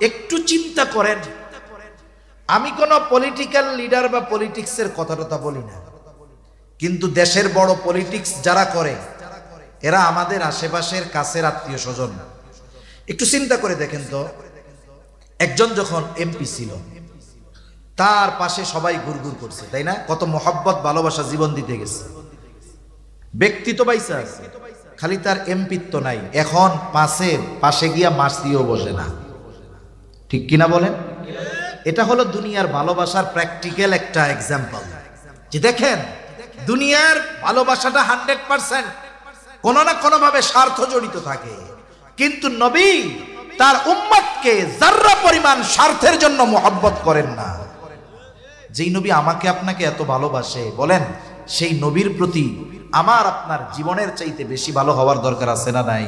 একটু চিন্তা করেন, আমি কোনো পলিটিক্যাল লিডার বা পলিটিক্সের কথা বলি না, কিন্তু দেশের বড় পলিটিক্স যারা করে এরা আমাদের আশেপাশের কাছের আত্মীয় স্বজন। একটু চিন্তা করে দেখেন তো, একজন যখন এমপি ছিল তার পাশে সবাই গুড়গুড় করছে, তাই না? কত মহব্বত ভালোবাসা জীবন দিতে গেছে, ব্যক্তি তো বাইসা আছে, খালি তার এমপিত্ব নাই। এখন পাশে গিয়া মাসিও বসে না, ঠিক কিনা বলেন? এটা হলো দুনিয়ার ভালোবাসার প্র্যাকটিক্যাল একটা এক্সাম্পল। যে দেখেন, দুনিয়ার ভালোবাসাটা 100% কোনো না কোনো ভাবে স্বার্থ জড়িত থাকে, কিন্তু নবী তার উম্মতকে যাররা পরিমাণ স্বার্থের জন্য মহব্বত করেন না। যেই নবী আমাকে আপনাকে এত ভালোবাসে, বলেন সেই নবীর প্রতি আমার আপনার জীবনের চাইতে বেশি ভালো হওয়ার দরকার আছে না নাই?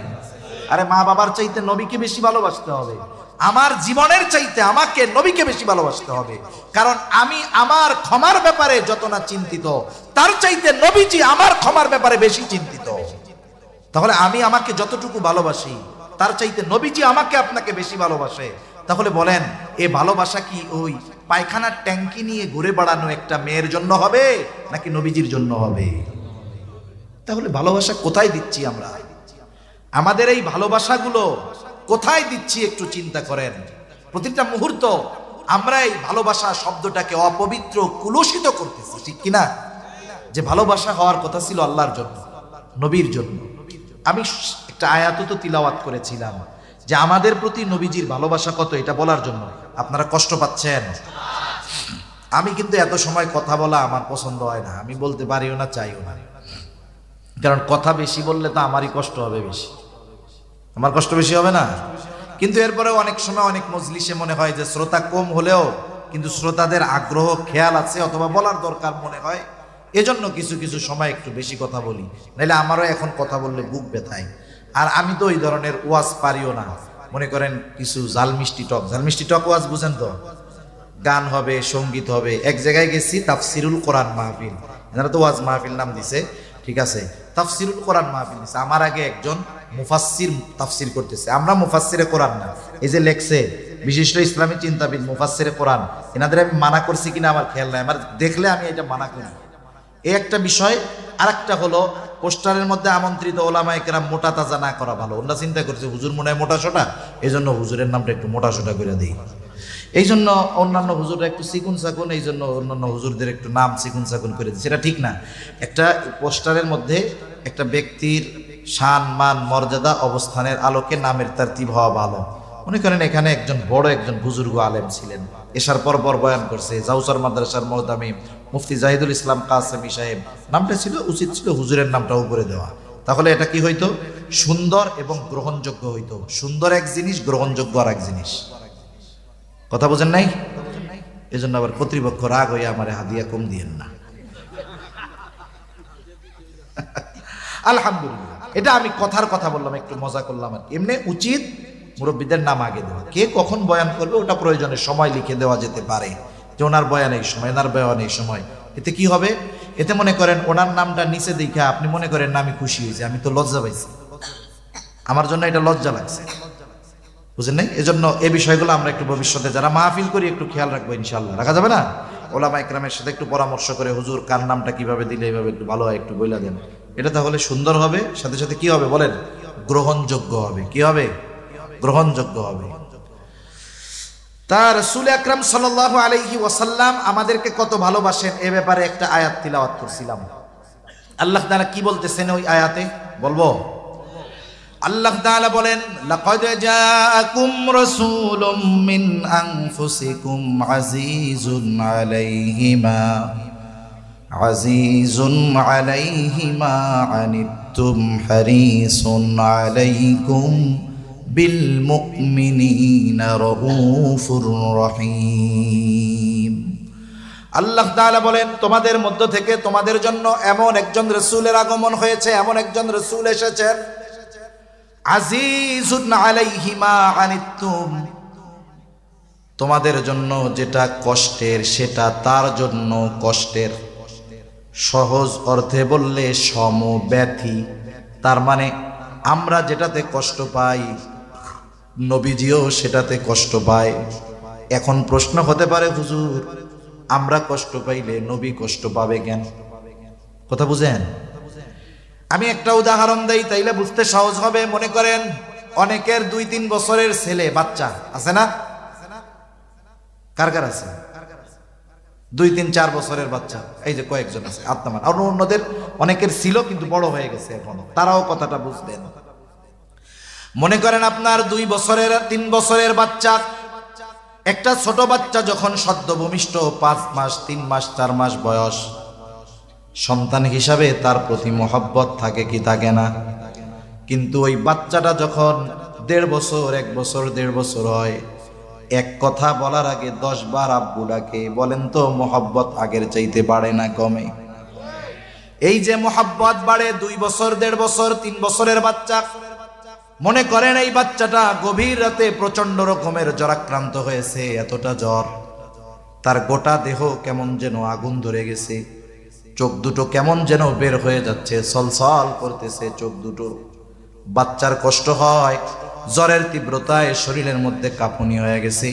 আরে মা বাবার চাইতে নবীকে বেশি ভালোবাসতে হবে, আমার জীবনের চাইতে আমাকে নবীকে বেশি ভালোবাসতে হবে। কারণ আমি আমার ক্ষমার ব্যাপারে যত না চিন্তিত, তার চাইতে নবীজি আমার ক্ষমার ব্যাপারে বেশি চিন্তিত। তাহলে আমি আমাকে যতটুকু ভালোবাসি তার চাইতে নবীজি আমাকে আপনাকে বেশি ভালোবাসে। তাহলে বলেন, এ ভালোবাসা কি ওই পায়খানার ট্যাঙ্কি নিয়ে ঘুরে বেড়ানো একটা মেয়ের জন্য হবে নাকি নবীজির জন্য হবে? তাহলে ভালোবাসা কোথায় দিচ্ছি আমরা? আমাদের এই ভালোবাসাগুলো কোথায় দিচ্ছি একটু চিন্তা করেন। প্রতিটা মুহূর্ত আমরা এই ভালোবাসা শব্দটাকে অপবিত্র, কুলুষিত করতেছি, ঠিক কিনা? যে ভালোবাসা হওয়ার কথা ছিল আল্লাহর জন্য, নবীর জন্য। আমি একটা আয়াত তো তিলাওয়াত করেছিলাম যে আমাদের প্রতি নবীজির ভালোবাসা কত, এটা বলার জন্য। আপনারা কষ্ট পাচ্ছেন? আমি কিন্তু এত সময় কথা বলা আমার পছন্দ হয় না, আমি বলতে পারিও না, চাইও না। কারণ কথা বেশি বললে তো আমারই কষ্ট হবে বেশি, আমার কষ্ট বেশি হবে না? কিন্তু এরপরেও অনেক সময় অনেক মজলিসে মনে হয় যে শ্রোতা কম হলেও কিন্তু শ্রোতাদের আগ্রহ খেয়াল আছে অথবা বলার দরকার মনে হয়, এজন্য কিছু কিছু সময় একটু বেশি কথা বলি, নাহলে আমারও এখন কথা বললে বুক ব্যথায়। আর আমি তো ওই ধরনের ওয়াজ পারিও না। মনে করেন কিছু ঝাল মিষ্টি টক ওয়াজ বুঝেন তো, গান হবে, সঙ্গীত হবে। এক জায়গায় গেছি, তাফসিরুল কোরআন মাহফিল, এনারা তো ওয়াজ মাহফিল নাম দিছে, ঠিক আছে, তাফসিরুল কোরআন মাহফিল দিছে। আমার আগে একজন মুফাসসির তাফসির করতেছে। আমরা মুফাসসিরে কোরআন না, এই যে লেখছে বিশিষ্ট ইসলামী চিন্তাবিদ মুফাসসিরে কোরআন, এনাদের আমি মানা করছি কিনা আমার খেয়াল নাই, আমার দেখলে আমি এটা মানা করি, এই একটা বিষয়। আর একটা হলো পোস্টারের মধ্যে আমন্ত্রিত ওলামায়ে কেরাম মোটা তাজা না করা ভালো। ওরা চিন্তা করছে হুজুর মনে হয় মোটা সোটা, এই জন্য হুজুরের নামটা একটু মোটা সোটা করে দিই, এই জন্য অন্যান্য হুজুররা একটু চিকুন চাকুন, এই জন্য অন্যান্য হুজুরদের একটু নাম চিকুন চাকুন করে দিই, সেটা ঠিক না। একটা পোস্টারের মধ্যে একটা ব্যক্তির শান, মান, মর্যাদা, অবস্থানের আলোকে নামের তারতিব হওয়া ভালো। মনে করেন এখানে একজন বড় একজন বুজুর্গ আলেম ছিলেন, এশার পর বয়ান করছে, জাউসার মাদ্রাসার মুহতামিম মুফতি জাহিদুল ইসলাম কাসেমি সাহেব, নামটা ছিল, উচিত ছিল হুজুরের নামটা উপরে দেওয়া। তাহলে এটা কি হইতো? সুন্দর এবং গ্রহণযোগ্য হইতো। সুন্দর এক জিনিস, গ্রহণযোগ্য আর এক জিনিস। কথা বোঝেন নাই? এজন্য আবার কর্তৃপক্ষ রাগ হইয়া আমারে হাদিয়া কম দিয়েন না। আলহামদুলিল্লাহ, এটা আমি কথার কথা বললাম, একটু মজা করলাম আর কি। এমনি উচিত মুরব্বীদের নাম আগে দেওয়া, কে কখন বয়ান করবে ওটা প্রয়োজনে সময় লিখে দেওয়া যেতে পারে, যে ওনার বয়ান এই সময়, এনার বয়ান এই সময়। এতে কি হবে? এতে মনে করেন ওনার নামটা নিচে দেখে আপনি মনে করেন না আমি খুশি হয়েছি, আমি তো লজ্জা পাইছি, আমার জন্য এটা লজ্জা লাগছে, বুঝেন নাই? এজন্য এই বিষয়গুলো আমরা একটু ভবিষ্যতে যারা মাহফিল করি একটু খেয়াল রাখবো ইনশাআল্লাহ। রাখা যাবে না? ওলামায়ে কেরামের সাথে একটু পরামর্শ করে, হুজুর কার নামটা কিভাবে দিলে এইভাবে একটু ভালো হয় একটু বইলা দেন, এটা তাহলে সুন্দর হবে, সাথে সাথে কি হবে বলেন? গ্রহণযোগ্য হবে। কি হবে? গ্রহণযোগ্য হবে। তার রাসূল আকরাম সাল্লাল্লাহু আলাইহি ওয়াসাল্লাম আমাদেরকে কত ভালোবাসেন এ ব্যাপারে একটা আয়াত তিলাওয়াত করছিলাম। আল্লাহ তাআলা কি বলতেছেন ওই আয়াতে বলবো? আল্লাহ তাআলা বলেন, লাকাদ জাআকুম রাসূলুম মিন আনফুসিকুম আজিজুন আলাইহি মা আনিতুম হারিসুন আলাইকুম বিল মুমিনিনা রাউফুর রহিম। আল্লাহ তাআলা বলেন, তোমাদের মধ্য থেকে তোমাদের জন্য এমন একজন রাসূলের আগমন হয়েছে, এমন একজন রাসূল এসেছেন, আজিজুন আলাইহি মা আনিতুম, তোমাদের জন্য যেটা কষ্টের সেটা তার জন্য কষ্টের। সহজ অর্থে বললে সমব্যথী। তার মানে আমরা যেটাতে কষ্ট পাই নবীজিও সেটাতে কষ্ট পায়। এখন প্রশ্ন হতে পারে, হুজুর আমরা কষ্ট পাইলে নবী কষ্ট পাবে কেন? কথা বুঝেন? আমি একটা উদাহরণ দেই, তাইলে বুঝতে সহজ হবে। মনে করেন অনেকের 2-3 বছরের ছেলে বাচ্চা আছে না? কার কার আছে 2-3-4 বছরের বাচ্চা? এই যে কয়েকজন আছে, আত্মামান। আর অন্যদের অনেকের ছিল কিন্তু বড় হয়ে গেছে এখনো, তারাও কথাটা বুঝবেন। মনে করেন আপনার 2 বছরের 3 বছরের বাচ্চা, একটা ছোট বাচ্চা যখন সদ্য ভূমিষ্ঠ 5 মাস 3 মাস 4 মাস বয়স, সন্তান হিসাবে তার প্রতি মহব্বত থাকে কি থাকে না? কিন্তু ওই বাচ্চাটা যখন 1.5 বছর 1 বছর 1.5 বছর হয়, এক কথা বলার আগে 10 বার আব্বু ডাকে। বলেন তো মহব্বত আগের চাইতে বাড়ে না কমে? এই যে মহব্বত বাড়ে 2 বছর 1.5 বছর 3 বছরের বাচ্চা, মনে করেন এই বাচ্চাটা গভীর রাতে প্রচন্ড রকমের জ্বরাক্রান্ত হয়েছে, এতটা জ্বর তার গোটা দেহ কেমন যেন আগুন ধরে গেছে, চোখ দুটো কেমন যেন বের হয়ে যাচ্ছে, ছলছল করতেছে চোখ দুটো। বাচ্চার কষ্ট হয়, জ্বরের তীব্রতায় শরীরের মধ্যে কাঁপুনি হয়ে গেছে,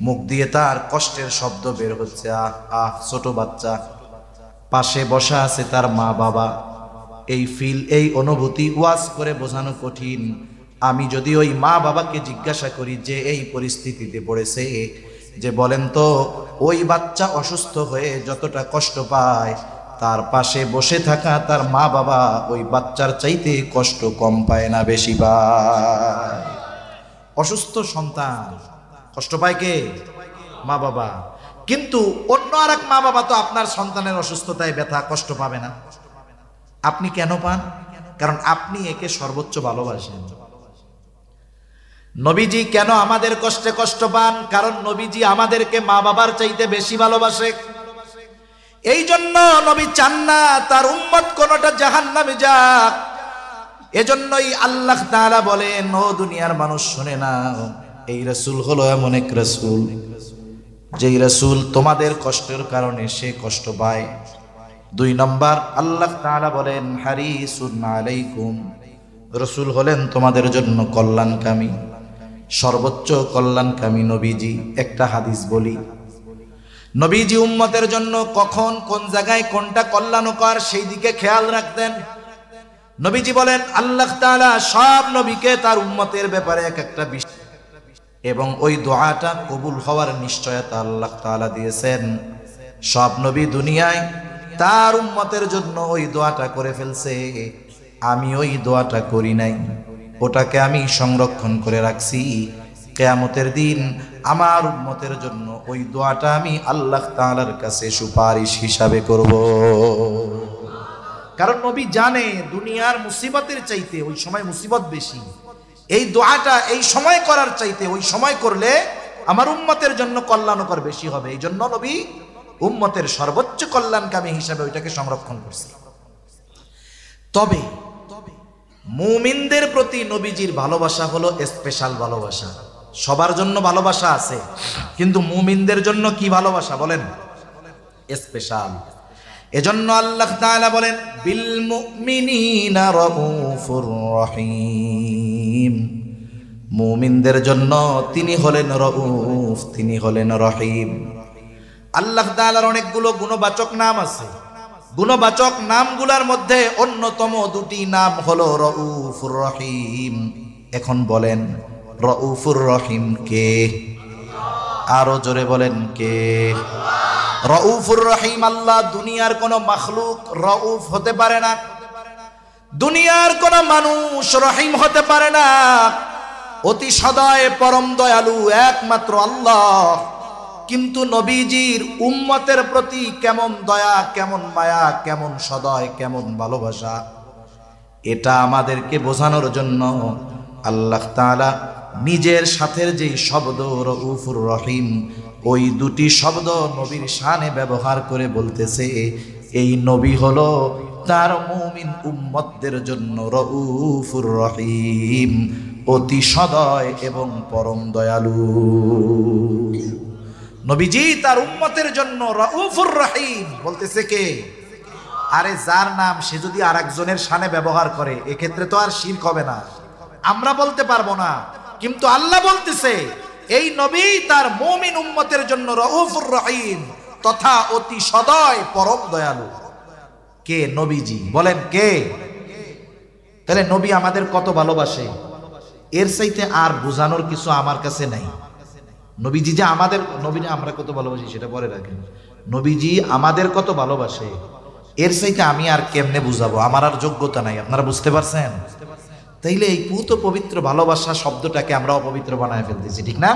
মুখ দিয়ে তার কষ্টের শব্দ বের হচ্ছে, আহ আহ। ছোট বাচ্চা, পাশে বসা আছে তার মা বাবা। এই ফিল, এই অনুভূতি ওয়াজ করে বোঝানো কঠিন। আমি যদি ওই মা বাবাকে জিজ্ঞাসা করি যে এই পরিস্থিতিতে পড়েছে, যে বলেন তো ওই বাচ্চা অসুস্থ হয়ে যতটা কষ্ট পায়, তার পাশে বসে থাকা তার মা বাবা ওই বাচ্চার চাইতে কষ্ট কম পায় না বেশি পায়? অসুস্থ সন্তান কষ্ট পায় কে? মা বাবা। কিন্তু অন্য আরেক মা বাবা তো আপনার সন্তানের অসুস্থতায় ব্যথা কষ্ট পাবে না। আপনি কেন পান? কারণ আপনি একে সর্বোচ্চ ভালোবাসেন। নবীজি কেন আমাদের কষ্টে কষ্ট পান? কারণ নবীজি আমাদেরকে মা বাবার চাইতে বেশি ভালোবাসে। এই জন্য নবী চান না তার উম্মত কোনটা জাহান্নামে যাক। এজন্যই আল্লাহ তাআলা বলেন, ও দুনিয়ার মানুষ শুনে নাও, এই রাসূল হলো এমন এক রাসূল, যেই রাসূল তোমাদের কষ্টের কারণে সে কষ্ট পায়। 2 নম্বর আল্লাহ তাআলা বলেন, হারিসুন আলাইকুম, রাসূল হলেন তোমাদের জন্য কল্যাণকামী, সর্বোচ্চ কল্যাণকামী নবীজি। একটা হাদিস বলি, নবীজি উম্মতের জন্য কখন কোন জায়গায় কোনটা কল্যাণকর সেই দিকে খেয়াল রাখতেন। নবীজি বলেন, আল্লাহ তাআলা সব নবীকে তার উম্মতের ব্যাপারে এক একটা বিষয় এবং ওই দোয়াটা কবুল হওয়ার নিশ্চয়তা আল্লাহ তাআলা দিয়েছেন। সব নবী দুনিয়ায় তার উম্মতের জন্য ওই দোয়াটা করে ফেলছে, আমি ওই দোয়াটা করি নাই, ওটাকে আমি সংরক্ষণ করে রাখছি। কিয়ামতের দিন আমার উম্মতের জন্য ওই দোয়াটা আমি আল্লাহ তাআলার কাছে সুপারিশ হিসাবে করব। কারণ নবী জানে দুনিয়ার মুসিবতের চাইতে ওই সময় মুসিবত বেশি। এই দোয়াটা এই সময় করার চাইতে ওই সময় করলে আমার উম্মতের জন্য কল্যাণকর বেশি হবে। এই জন্য নবী উম্মতের সর্বোচ্চ কল্যাণকামী হিসাবে ওইটাকে সংরক্ষণ করছে। তবে মুমিনদের প্রতি নবীজির ভালোবাসা হলো স্পেশাল ভালোবাসা। সবার জন্য ভালোবাসা আছে, কিন্তু মুমিনদের জন্য কি ভালোবাসা বলেন? স্পেশাল। এজন্য আল্লাহ তাআলা বলেন, বিল মুমিনিনা রাউফুর রহিম, মুমিনদের জন্য তিনি হলেন রাউফ, তিনি হলেন রহিম। আল্লাহ তাআলার অনেকগুলো গুণবাচক নাম আছে। গুণবাচক নামগুলোর মধ্যে অন্যতম 2টি নাম হলো রাউফুর রহিম। এখন বলেন রাউফুর রহিম কে? আরো জোরে বলেন কে? রউফুর রহিম আল্লাহ। দুনিয়ার কোন মাখলুক রউফ হতে পারে না, দুনিয়ার কোন মানুষ রহিম হতে পারে না। অতি সদয় পরম দয়ালু একমাত্র আল্লাহ। কিন্তু নবীজির উম্মতের প্রতি কেমন দয়া, কেমন মায়া, কেমন সদয়, কেমন ভালোবাসা, এটা আমাদেরকে বোঝানোর জন্য আল্লাহ তাআলা নিজের সাথের যে শব্দ রউফুর রহিম, ওই দুটি শব্দ নবীর শানে ব্যবহার করে বলতেছে এই নবী হলো তার মুমিন উম্মতদের জন্য রউফুর রহিম, অতি সদয় এবং পরম দয়ালু। নবীজি তার উম্মতের জন্য রউফুর রহিম বলতেছে কে? আরে যার নাম সে যদি আরেকজনের শানে ব্যবহার করে এক্ষেত্রে তো আর শিরক হবে না, আমরা বলতে পারবো না। কিন্তু আল্লাহ বলতেছে এই নবী তার মুমিন উম্মতের জন্য রউফুর রহিম তথা অতি সদয় পরম দয়ালু। কে? নবীজি। বলেন কে? তাহলে নবী আমাদের কত ভালোবাসে, এর চাইতে আর বোঝানোর কিছু আমার কাছে নাই। নবীজি যে আমাদের, নবীজি আমরা কত ভালোবাসি সেটা পরে রাখেন, নবীজি আমাদের কত ভালোবাসে এর চাইতে আমি আর কেমনে বুঝাবো, আমার আর যোগ্যতা নাই। আপনারা বুঝতে পারছেন? তাইলে এই পুত পবিত্র ভালোবাসা শব্দটাকে আমরা অপবিত্র বানায় ফেলতেছি, ঠিক না?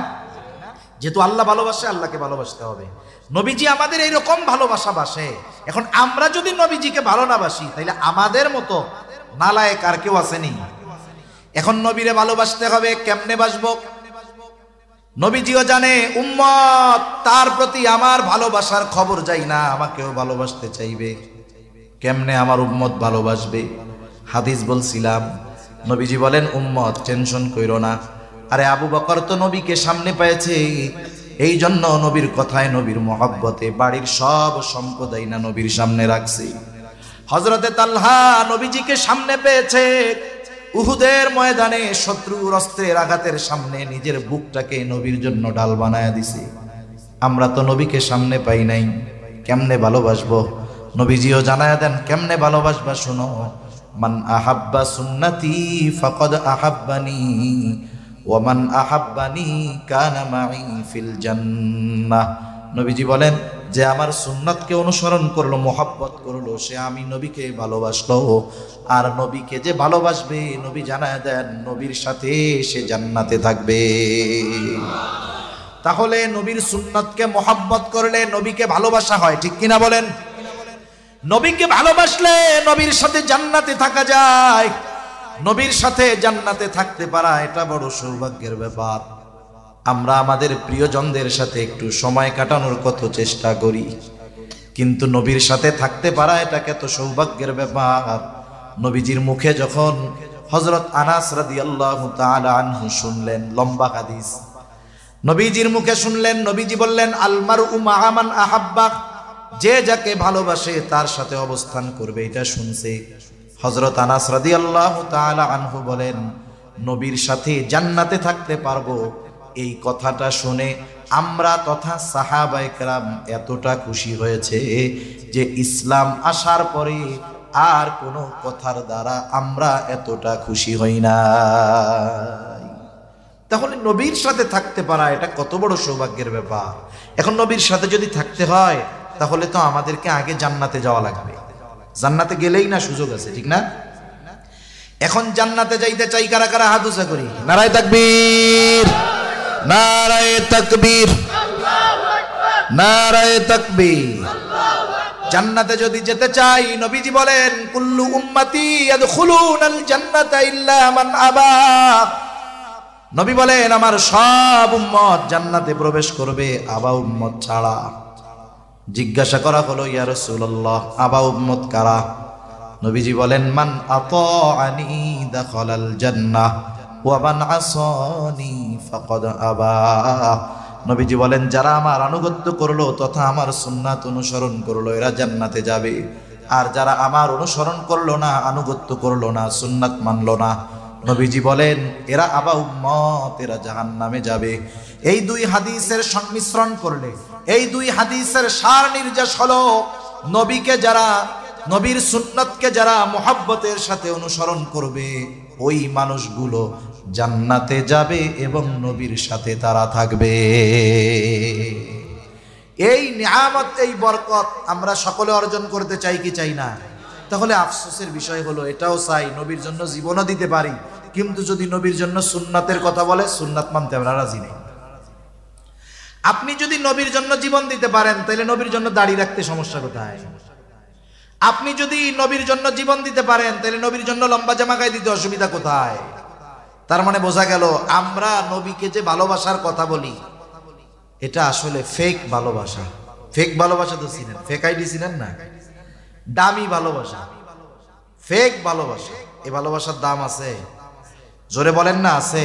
যেহেতু আল্লাহ ভালোবাসে, আল্লাহকে ভালোবাসতে হবে। নবীজি আমাদের এইরকম ভালোবাসা বাসে। এখন আমরা যদি নবীজিকে ভালো না বাসি তাইলে আমাদের মতো নালায়েক আর কেউ আসেনি। এখন নবীরে ভালোবাসতে হবে, কেমনে বাসবো? নবীজিও জানে উম্মত তার প্রতি আমার ভালোবাসার খবর যাই না, আমাকেও ভালোবাসতে চাইবে। কেমনে আমার উম্মত ভালোবাসবে? হাদিস বলছিলাম, নবীজি বলেন উম্মত টেনশন কইরো না, আরে আবু বকর তো নবীকে সামনে পেয়েছে, এই জন্য নবীর কথায়, নবীর মহব্বতে বাড়ির সব সম্পদ না নবীর সামনে রাখছে। হযরতে তালহা নবীজিকে সামনে পেয়েছে, উহুদের ময়দানে শত্রুর অস্ত্রের আঘাতের সামনে নিজের বুকটাকে নবীর জন্য ঢাল বানায়া দিছে। আমরা তো নবীকে সামনে পাই নাই, কেমনে ভালোবাসবো? নবীজিও জানায়া দেন কেমনে ভালোবাসবা, শুনো। মান আহাব্বা সুন্নতি ফাকাদ আহাব্বানি ওয়া মান আহাব্বানি কানা মাই ফিল জান্নাহ। নবীজি বলেন যে আমার সুন্নাতকে অনুসরণ করলো, মোহাব্বত করলো, সে আমি নবীকে ভালোবাসলো। আর নবীকে যে ভালোবাসবে, নবী জানায় দেন নবীর সাথে সে জান্নাতে থাকবে। তাহলে নবীর সুন্নাতকে মোহাব্বত করলে নবীকে ভালোবাসা হয়, ঠিক কিনা বলেন? নবীকে ভালোবাসলে নবীর সাথে জান্নাতে থাকা যায়। নবীর সাথে জান্নাতে থাকতে পারা এটা বড় সৌভাগ্যের ব্যাপার। আমরা আমাদের প্রিয়জনদের সাথে একটু সময় কাটানোর কত চেষ্টা করি, কিন্তু নবীর সাথে থাকতে পারা এটা কত সৌভাগ্যের ব্যাপার। নবীজির মুখে যখন হযরত আনাস রাদিয়াল্লাহু তাআলা আনহু শুনলেন, লম্বা হাদিস, নবীজির মুখে শুনলেন, নবীজি বললেন আল মারউ মা'a মান আহাব্বা, যে যাকে ভালোবাসে তার সাথে অবস্থান করবে, এটা শুনছে। হযরত আনাস রাদিয়াল্লাহু তাআলা আনহু বলেন নবীর সাথে জান্নাতে থাকতে পারবো। এই কথাটা শুনে আমরা তথা সাহাবায়ে কেরাম এতটা খুশি হয়েছে যে ইসলাম আসার পরে আর কোনো কথার দ্বারা আমরা এতটা খুশি হই না। তাহলে নবীর সাথে থাকতে পারা এটা কত বড় সৌভাগ্যের ব্যাপার। এখন নবীর সাথে যদি থাকতে হয় তাহলে তো আমাদেরকে আগে জান্নাতে যাওয়া লাগবে। জান্নাতে গেলেই না সুযোগ আছে, ঠিক না? এখন জান্নাতে যাইতে চাই কারা কারা? হাত উঁচা করি। নারায়ে তাকবীর, নারায়ে তাকবীর, নারায়ে তাকবীর। জান্নাতে যদি যেতে চাই, নবীজি বলেন কুল্লু উম্মতি ইয়াদখুলুনাল জান্নাতা ইল্লা মান আবা। নবী বলেন আমার সব উম্মত জান্নাতে প্রবেশ করবে, আবা উম্মত ছাড়া। জিজ্ঞাসা করা হলো ইয়া রাসূলুল্লাহ আবা উম্মত কারা? নবীজি বলেন মান আতাআনি দাখালাল জান্নাহ ওয়া মান আসানি ফাকাদ আবা। নবীজি বলেন যারা আমার আনুগত্য করলো তথা আমার সুন্নাত অনুসরণ করলো এরা জান্নাতে যাবে, আর যারা আমার অনুসরণ করলো না, আনুগত্য করলো না, সুন্নাত মানলো না, নবীজি বলেন এরা আবা উম্মত, এরা জাহান্নামে যাবে। এই দুই হাদিসের সংমিশ্রণ করলে, এই দুই হাদিসের সার নির্যাস হলো নবীকে যারা, নবীর সুন্নতকে যারা মুহাব্বতের সাথে অনুসরণ করবে ওই মানুষগুলো জান্নাতে যাবে এবং নবীর সাথে তারা থাকবে। এই নিয়ামত, এই বরকত আমরা সকলে অর্জন করতে চাই কি চাই না? তাহলে আফসোসের বিষয় হলো, এটাও চাই নবীর জন্য জীবনও দিতে পারি, কিন্তু যদি নবীর জন্য সুন্নাতের কথা বলে, সুন্নাত মানতে আমরা রাজি নেই। আপনি যদি নবীর জন্য জীবন দিতে পারেন, তাহলে নবীর জন্য দাড়ি রাখতে সমস্যা কোথায়? আপনি যদি নবীর জন্য জীবন দিতে পারেন, তাহলে নবীর জন্য লম্বা জামা গায়ে দিতে অসুবিধা কোথায়? তার মানে বোঝা গেল, আমরা নবীকে যে ভালোবাসার কথা বলি, এটা আসলে ফেক ভালোবাসা। ফেক ভালোবাসা তো চিনেন, ফেক আইডি চিনেন না? দামি ভালোবাসা, ফেক ভালোবাসা। এই ভালোবাসার দাম আছে, জোরে বলেন না আছে?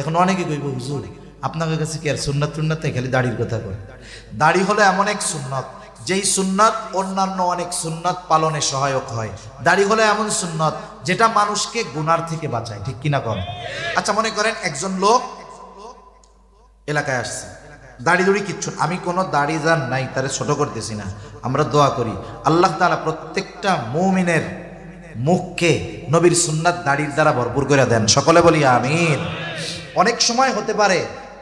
এখন অনেকে কইব, হুজুর আপনাদের কাছে কি আর সুন্নাত টুন্নাত নেই, খালি দাড়ির কথা কয়? দাড়ি হলো এমন এক সুন্নত, যেই সুন্নাত অন্যান্য অনেক সুন্নাত পালনে সহায়ক হয়। দাড়ি হলো এমন সুন্নত যেটা মানুষকে গুনার থেকে বাঁচায়, ঠিক কিনা কম? আচ্ছা, মনে করেন একজন লোক এলাকায় আসছে, দাড়ি দুড়ি কিচ্ছু, আমি কোনো দাড়ি যার নাই তারে ছোট করতেছি না, আমরা দোয়া করি আল্লাহ তাআলা প্রত্যেকটা মুমিনের মুখকে নবীর সুন্নাত দাড়ির দ্বারা ভরপুর করে দেন, সকলে বলি আমিন। অনেক সময় হতে পারে,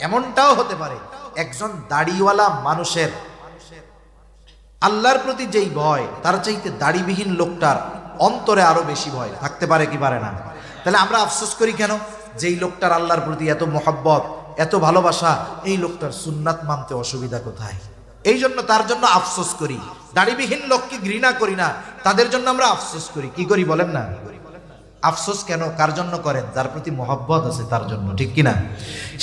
এমনটাও হতে পারে, একজন দাড়িওয়ালা মানুষের আল্লাহর প্রতি যেই ভয়, তার চাইতে দাড়িবিহীন লোকটার অন্তরে আরো বেশি ভয় থাকতে পারে কি পারে না? তাহলে আমরা আফসোস করি কেন? যেই লোকটার আল্লাহর প্রতি এত মোহাব্বত, এত ভালোবাসা, এই লোকটার সুন্নাত মানতে অসুবিধা কোথায়? এই জন্য তার জন্য আফসোস করি। দাড়িবিহীন লোককে ঘৃণা করি না, তাদের জন্য আমরা আফসোস করি। কি করি বলেন না? আফসোস কেন? কার জন্য করেন? যার প্রতি মহব্বত আছে তার জন্য, ঠিক কিনা?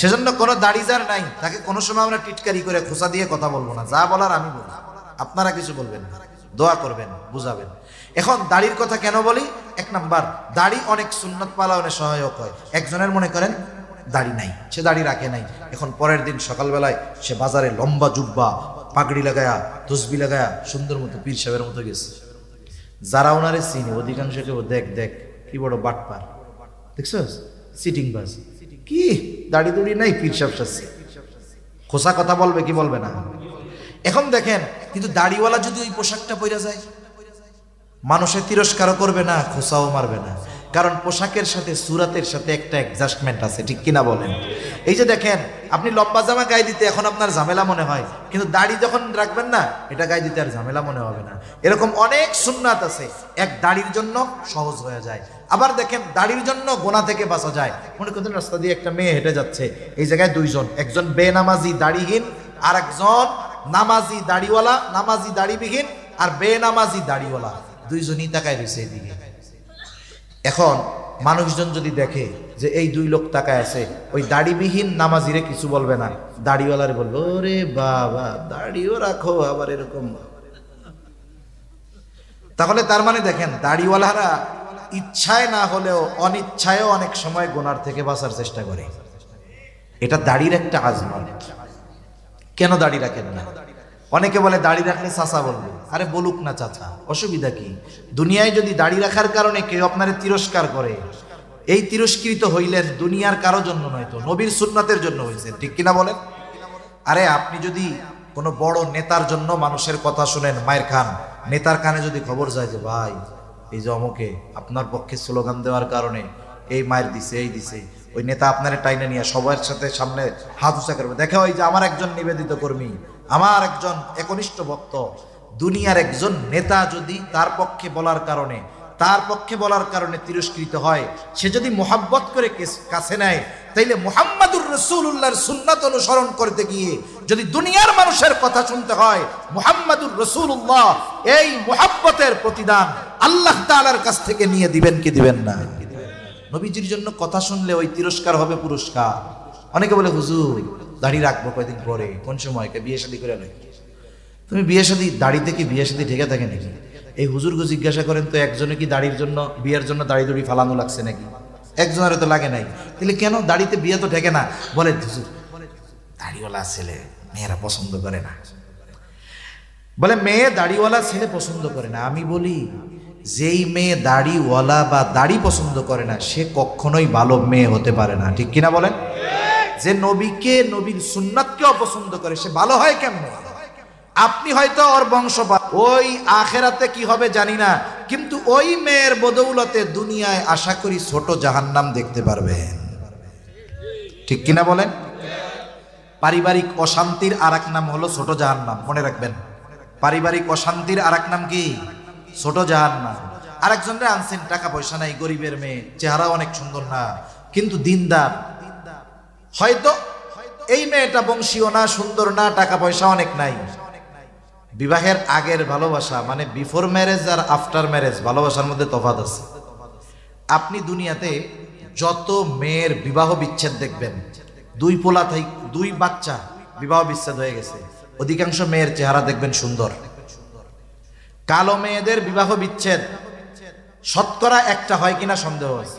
সেজন্য কোনো দাড়ি যার নাই, তাকে কোনো সময় আমরা টিটকারি করে খোঁচা দিয়ে কথা বলবো না। যা বলার আমি বলি, আপনারা কিছু বলবেন না, দোয়া করবেন, বুঝাবেন। এখন দাড়ির কথা কেন বলি? এক নাম্বার, দাড়ি অনেক সুন্নাত পালনে সহায়ক হয়। একজনের মনে করেন দাড়ি নাই, সে দাড়ি রাখে নাই, এখন পরের দিন সকালবেলায় সে বাজারে লম্বা জুব্বা পাগড়ি লাগায়া তসবি লাগায়া সুন্দর মতো পীর সাহেবের মতো গেছে। যারা ওনারে চিনি অধিকাংশ কেউ দেখ দেখ কি বড় বাটপার, দেখছস সিটিং বাস, কি দাড়ি দুড়ি নাই, পীর সাহেব সাজছে। খোসা কথা বলবে কি বলবে না? এখন দেখেন, কিন্তু দাড়িওয়ালা যদি ওই পোশাকটা পরে যায়, মানুষের তিরস্কারও করবে না, খোসাও মারবে না, কারণ পোশাকের সাথে সুরাতের সাথে একটা অ্যাডজাস্টমেন্ট আছে, ঠিক কিনা বলেন? এই যে দেখেন, আপনি লম্বা জামা গায়ে দিতে এখন আপনার ঝামেলা মনে হয়, কিন্তু দাড়ি যখন রাখবেন না, এটা গায়ে দিতে আর ঝামেলা মনে হবে না। এরকম অনেক সুন্নাত আছে, এক দাড়ির জন্য সহজ হয়ে যায়। আবার দেখেন, দাড়ির জন্য গোনা থেকে বাঁচা যায়। মনে করেন রাস্তা দিয়ে একটা মেয়ে হেঁটে যাচ্ছে, এই জায়গায় দুইজন, একজন বেনামাজি দাড়িহীন, আর একজন নামাজি দাড়িওয়ালা, নামাজি দাড়িবিহীন আর বেনামাজি দাড়িওয়ালা, দুইজনই তাকায় রয়েছে এদিকে। এখন মানুষজন যদি দেখে যে এই দুই লোক তাকায় আছে, ওই দাড়িবিহীন নামাজিরে কিছু বলবে না, দাড়িওয়ালারে বলবো, ওরে বাবা দাড়িও রাখো আবার এরকম। তাহলে তার মানে দেখেন, দাড়িওয়ালারা ইচ্ছায় না হলেও অনিচ্ছায়ও অনেক সময় গুনার থেকে বাঁচার চেষ্টা করে। এটা দাড়ির একটা আজমত। কেন দাড়ি রাখেন না? অনেকে বলে দাড়ি রাখলে চাচা বলবে, আরে বলুক না চাচা, অসুবিধা কি? দুনিয়ায় যদি দাড়ি রাখার কারণে কেউ আপনারে তিরস্কার করে, এই তিরস্কৃত হইলেন দুনিয়ার কারো জন্য নয়, তো নবীর সুন্নাতের জন্য হয়েছে, ঠিক কিনা বলেন? আরে আপনি যদি কোনো বড় নেতার জন্য মানুষের কথা শুনেন, মায়ের খান, নেতার কানে যদি খবর যায় যে ভাই এই যে অমুকে আপনার পক্ষে স্লোগান দেওয়ার কারণে এই মায়ের দিছে, এই দিছে, ওই নেতা আপনার টাইনে নিয়ে সবার সাথে সামনে হাত উঁচা করবে, দেখে ওই যে আমার একজন নিবেদিত কর্মী, আমার একজন একনিষ্ঠ ভক্ত, দুনিয়ার একজন নেতা যদি তার পক্ষে বলার কারণে তিরস্কৃত হয়, সে যদি মোহাব্বত করে কাছে নেয়, তাইলে মুহাম্মাদুর রাসূলুল্লাহর সুন্নাত অনুসরণ করতে গিয়ে যদি দুনিয়ার মানুষের কথা শুনতে হয়, মুহাম্মাদুর রাসূলুল্লাহ এই মুহাব্বতের প্রতিদান আল্লাহ তাআলার কাছ থেকে নিয়ে দিবেন কি দিবেন না? নবীজির জন্য কথা শুনলে ওই তিরস্কার হবে পুরস্কার। অনেকে বলে হুজুর দাড়ি রাখবো কয়দিন পরে, কোন সময়? বিয়ে শাদী করে নয়। তুমি বিয়ে শাদী, দাড়িতে কি বিয়ে শাদী ঢেকে থাকে নাকি? এই হুজুরকে জিজ্ঞাসা করেন তো, একজনে কি দাড়ির জন্য, বিয়ের জন্য দাড়ি দুড়ি ফালানো লাগছে নাকি? একজনের তো লাগে নাই। তাহলে কেন দাড়িতে বিয়ে তো ঢেকে না? বলে হুজুর দাড়িওয়ালা ছেলে মেয়েরা পছন্দ করে না। বলে মেয়ে দাড়িওয়ালা ছেলে পছন্দ করে না। আমি বলি যেই মেয়ে দাড়িওয়ালা বা দাড়ি পছন্দ করে না, সে কখনোই ভালো মেয়ে হতে পারে না, ঠিক কিনা বলেন? যে নবীকে, নবীর সুন্নাতকে অপছন্দ করে, সে ভালো হয় কেমনে? আপনি হয়তো ওর বংশ, ওই আখেরাতে কি হবে জানি না, কিন্তু ওই মেয়ের বদৌলতে দুনিয়ায় আশা করি ছোট জাহান্নাম দেখতে পারবেন, ঠিক কিনা বলেন? পারিবারিক অশান্তির আরেক নাম হলো ছোট জাহান্নাম, মনে রাখবেন। পারিবারিক অশান্তির আরেক নাম কি? ছোট জাহান্নাম। আরেকজনরে আনছেন, টাকা পয়সা নাই, গরিবের মেয়ে, চেহারা অনেক সুন্দর না, কিন্তু দিনদার। হয়তো এই মেয়েটা বংশীয় না, সুন্দর না, টাকা পয়সা অনেক নাই। বিবাহের আগের ভালোবাসা মানে বিফোর ম্যারেজ আর আফটার ম্যারেজ ভালোবাসার মধ্যে তফাৎ আছে। আপনি দুনিয়াতে যত মেয়ের বিবাহ বিচ্ছেদ দেখবেন, দুই পোলা থেকে দুই বাচ্চা বিবাহ বিচ্ছেদ হয়ে গেছে, অধিকাংশ মেয়ের চেহারা দেখবেন সুন্দর। কালো মেয়েদের বিবাহ বিচ্ছেদ শতকরা একটা হয় কিনা সন্দেহ আছে।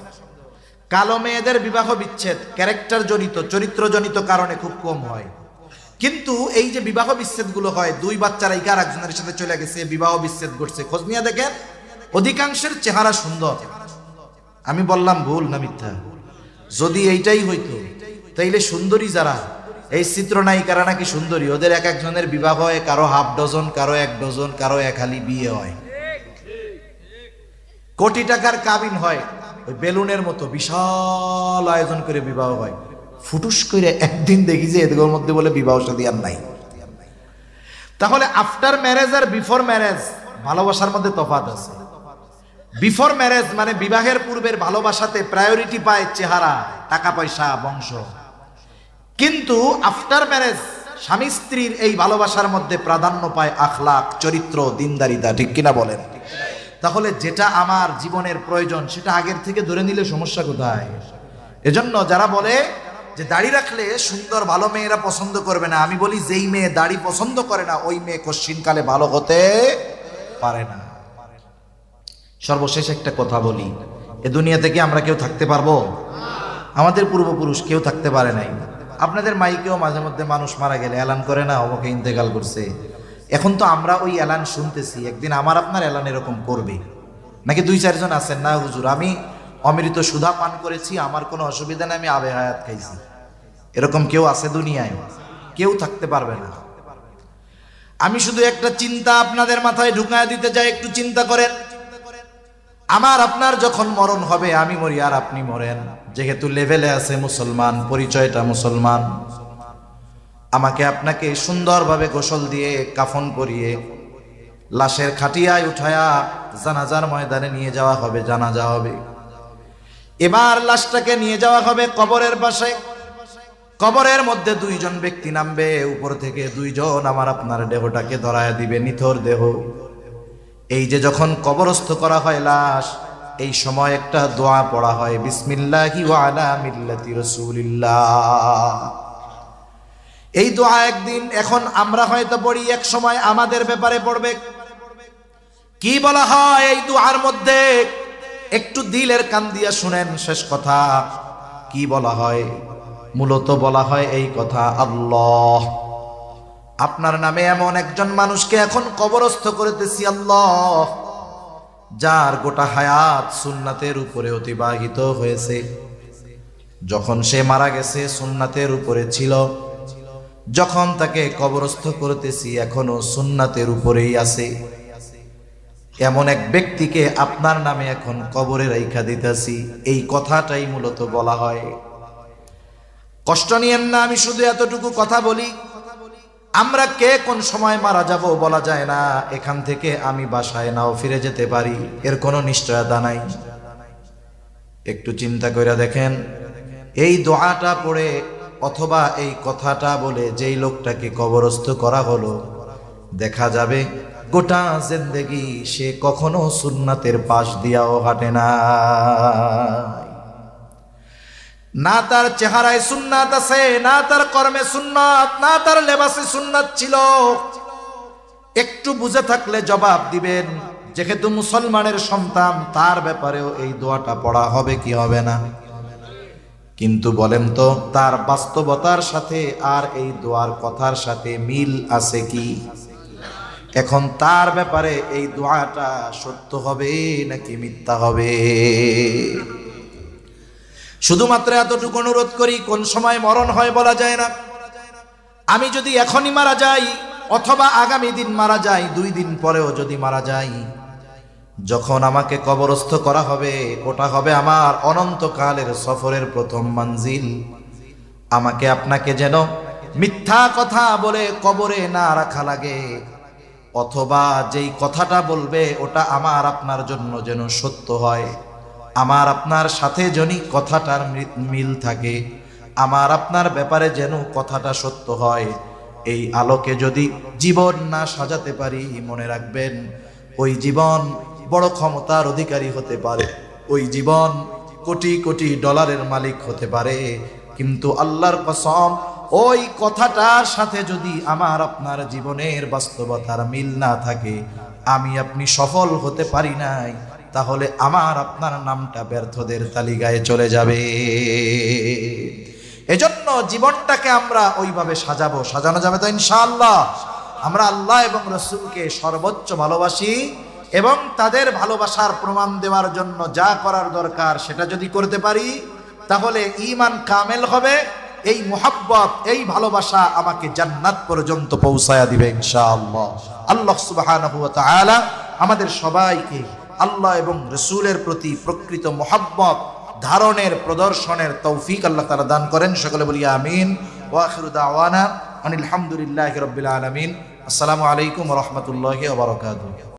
কালো মেয়েদের বিবাহ বিচ্ছেদ ক্যারেক্টার জনিত, চরিত্র জনিত কারণে খুব কম হয়। কিন্তু এই যে বিবাহ বিচ্ছেদ গুলো হয়, দুই বাচ্চারা একার একজনের সাথে চলে গেছে, বিবাহ বিচ্ছেদ করছে, খোঁজ নিয়ে দেখেন অধিকাংশের চেহারা সুন্দর। আমি বললাম ভুল না মিথ্যা? যদি এইটাই হইতো তাইলে সুন্দরী যারা, এই চিত্রনায়িকারা নাকি সুন্দরী, ওদের এক একজনের বিবাহ হয় কারো হাফ ডজন, কারো 1 ডজন, কারো এক হালি বিয়ে হয়। কোটি টাকার কাবিন হয়, ওই বেলুনের মতো বিশাল আয়োজন করে বিবাহ হয়। ফুটুস করে একদিন দেখি যে এদের মধ্যে বলে বিবাহ শাদী আর নাই। তাহলে আফটার ম্যারেজ আর বিফোর ম্যারেজ ভালোবাসার মধ্যে তফাৎ আছে। বিফোর ম্যারেজ মানে বিবাহের পূর্বের ভালোবাসাতে প্রায়োরিটি পায় চেহারা, টাকা পয়সা, বংশ। কিন্তু আফটার ম্যারেজ স্বামী স্ত্রীর এই ভালোবাসার মধ্যে প্রাধান্য পায় আখলাক, চরিত্র, দিনদারিতা। ঠিক কিনা বলেন? তাহলে যেটা আমার জীবনের প্রয়োজন সেটা আগের থেকে ধরে নিলে সমস্যা কোথায়? এজন্য যারা বলে যে দাড়ি রাখলে সুন্দর ভালো মেয়েরা পছন্দ করবে না, আমি বলি যেই মেয়ে দাড়ি পছন্দ করে না ওই মেয়ে কশ্চিনকালে ভালো হতে পারে না। সর্বশেষ একটা কথা বলি, এ দুনিয়া থেকে আমরা কেউ থাকতে পারবো? আমাদের পূর্বপুরুষ কেউ থাকতে পারে নাই। আপনাদের মাইকেও মাঝে মধ্যে মানুষ মারা গেলে এলান করে না, অমুকে ইন্তেকাল করছে। এখন তো আমরা ওই এলান শুনতেছি, একদিন আমার আপনার এলান এরকম করবে নাকি? 2-4 জন আছেন না হুজুর আমি অমৃত সুধা পান করেছি, আমার কোনো অসুবিধা নেই, আমি আবে হায়াত খাইছি, এরকম কেউ আছে দুনিয়ায়? কেউ থাকতে পারবে না। আমি শুধু একটা চিন্তা আপনাদের মাথায় ঢুকায় দিতে চাই, একটু চিন্তা করেন। আমার আপনার যখন মরণ হবে, আমি মরি আর আপনি মরেন, যেহেতু লেভেলে আছে মুসলমান, পরিচয়টা মুসলমান, আমাকে আপনাকে সুন্দরভাবে গোসল দিয়ে কাফন পরিয়ে লাশের খাটিয়ায় উঠায়া জানাজার ময়দানে নিয়ে যাওয়া হবে, জানাজা হবে। এবার লাশটাকে নিয়ে যাওয়া হবে কবরের পাশে। কবরের মধ্যে 2 জন ব্যক্তি নামবে, উপর থেকে 2 জন আমার আপনার দেহটাকে ধরায় দিবে, নিথর দেহ। এই যে যখন কবরস্থ করা হয় লাশ, এই সময় একটা দোয়া পড়া হয়, বিসমিল্লাহি ওয়া আলা মিল্লাতি রাসূলিল্লাহ। এই দোয়া একদিন এখন আমরা হয়তো পড়ি, এক সময় আমাদের ব্যাপারে পড়বে। কি বলা হয় এই দোয়ার মধ্যে? একটু দিলের কান দিয়া শুনেন শেষ কথা। কি বলা হয়? মূলত বলা হয় এই কথা, আল্লাহ আপনার নামে এমন একজন মানুষকে এখন কবরস্থ করতেছি আল্লাহ, যার গোটা হায়াত সুন্নাতের উপরে অতিবাহিত হয়েছে। যখন সে মারা গেছে সুন্নাতের উপরে ছিল, যখন তাকে কবরস্থ করতেছি এখনো সুন্নাতের উপরেই আছে। এমন এক ব্যক্তিকে আপনার নামে এখন কবরে রাইখা দিতেছি, এই কথাটাই মূলত বলা হয়। কষ্ট নিয়েন না, আমি শুধু এতটুকু কথা বলি, আমরা কে কোন সময় মারা যাব বলা যায় না। এখান থেকে আমি বাসায় নাও ফিরে যেতে পারি, এর কোনো নিশ্চয়তা নাই। একটু চিন্তা করে দেখেন, এই দোয়াটা পড়ে অথবা এই কথাটা বলে যেই লোকটাকে কবরস্থ করা হলো, দেখা যাবে গোটা জিন্দেগি সে কখনো সুন্নাতের পাশ দিয়াও হাঁটে না। না তার চেহারায় সুন্নাত আছে, না তার কর্মে সুন্নাত, না তার লেবাসে সুন্নাত ছিল। একটু বুঝে থাকলে জবাব দিবেন, যেহেতু মুসলমানের সন্তান তার ব্যাপারেও এই দোয়াটা পড়া হবে কি হবে না? কিন্তু বলেন তো তার বাস্তবতার সাথে আর এই দোয়ার কথার সাথে মিল আছে কি? এখন তার ব্যাপারে এই দোয়াটা সত্য হবে নাকি মিথ্যা হবে? শুধুমাত্র এতটুকু অনুরোধ করি, কোন সময় মরণ হয় বলা যায় না। আমি যদি এখনই মারা যাই অথবা আগামী দিন মারা যাই, 2 দিন পরেও যদি মারা যাই, যখন আমাকে কবরস্থ করা হবে ওটা হবে আমার অনন্তকালের সফরের প্রথম মঞ্জিল। আমাকে আপনাকে যেন মিথ্যা কথা বলে কবরে না রাখা লাগে, অথবা যেই কথাটা বলবে ওটা আমার আপনার জন্য যেন সত্য হয়, আমার আপনার সাথে যেন কথাটার মিল থাকে, আমার আপনার ব্যাপারে যেন কথাটা সত্য হয়। এই আলোকে যদি জীবন না সাজাতে পারি, মনে রাখবেন ওই জীবন বড় ক্ষমতার অধিকারী হতে পারে, ওই জীবন কোটি কোটি ডলারের মালিক হতে পারে, কিন্তু আল্লাহর কসম ওই কথাটার সাথে যদি আমার আপনার জীবনের বাস্তবতার মিল না থাকে, আমি আপনি সফল হতে পারি নাই, তাহলে আমার আপনার নামটা ব্যর্থদের তালিকায় চলে যাবে। এজন্য জীবনটাকে আমরা ওইভাবে সাজাবো, সাজানো যাবে তো ইনশাআল্লাহ। আমরা আল্লাহ এবং রাসূলকে সর্বোচ্চ ভালোবাসি এবং তাদের ভালোবাসার প্রমাণ দেওয়ার জন্য যা করার দরকার সেটা যদি করতে পারি, তাহলে ঈমান কামেল হবে। এই মুহাব্বত, এই ভালোবাসা আমাকে জান্নাত পর্যন্ত পৌঁছায়া দিবে ইনশাআল্লাহ। আল্লাহ সুবহানাহু ওয়া তাআলা আমাদের সবাইকে আল্লাহ এবং রাসূলের প্রতি প্রকৃত মুহাব্বত ধারণের প্রদর্শনের তৌফিক আল্লাহ তাআলা দান করেন। সকলে বলি আমিন। ওয়া আখিরু দাওয়ানা আনিল হামদুলিল্লাহি রাব্বিল আলামিন। আসসালামু আলাইকুম ওয়া রাহমাতুল্লাহি ওয়া বারাকাতুহু।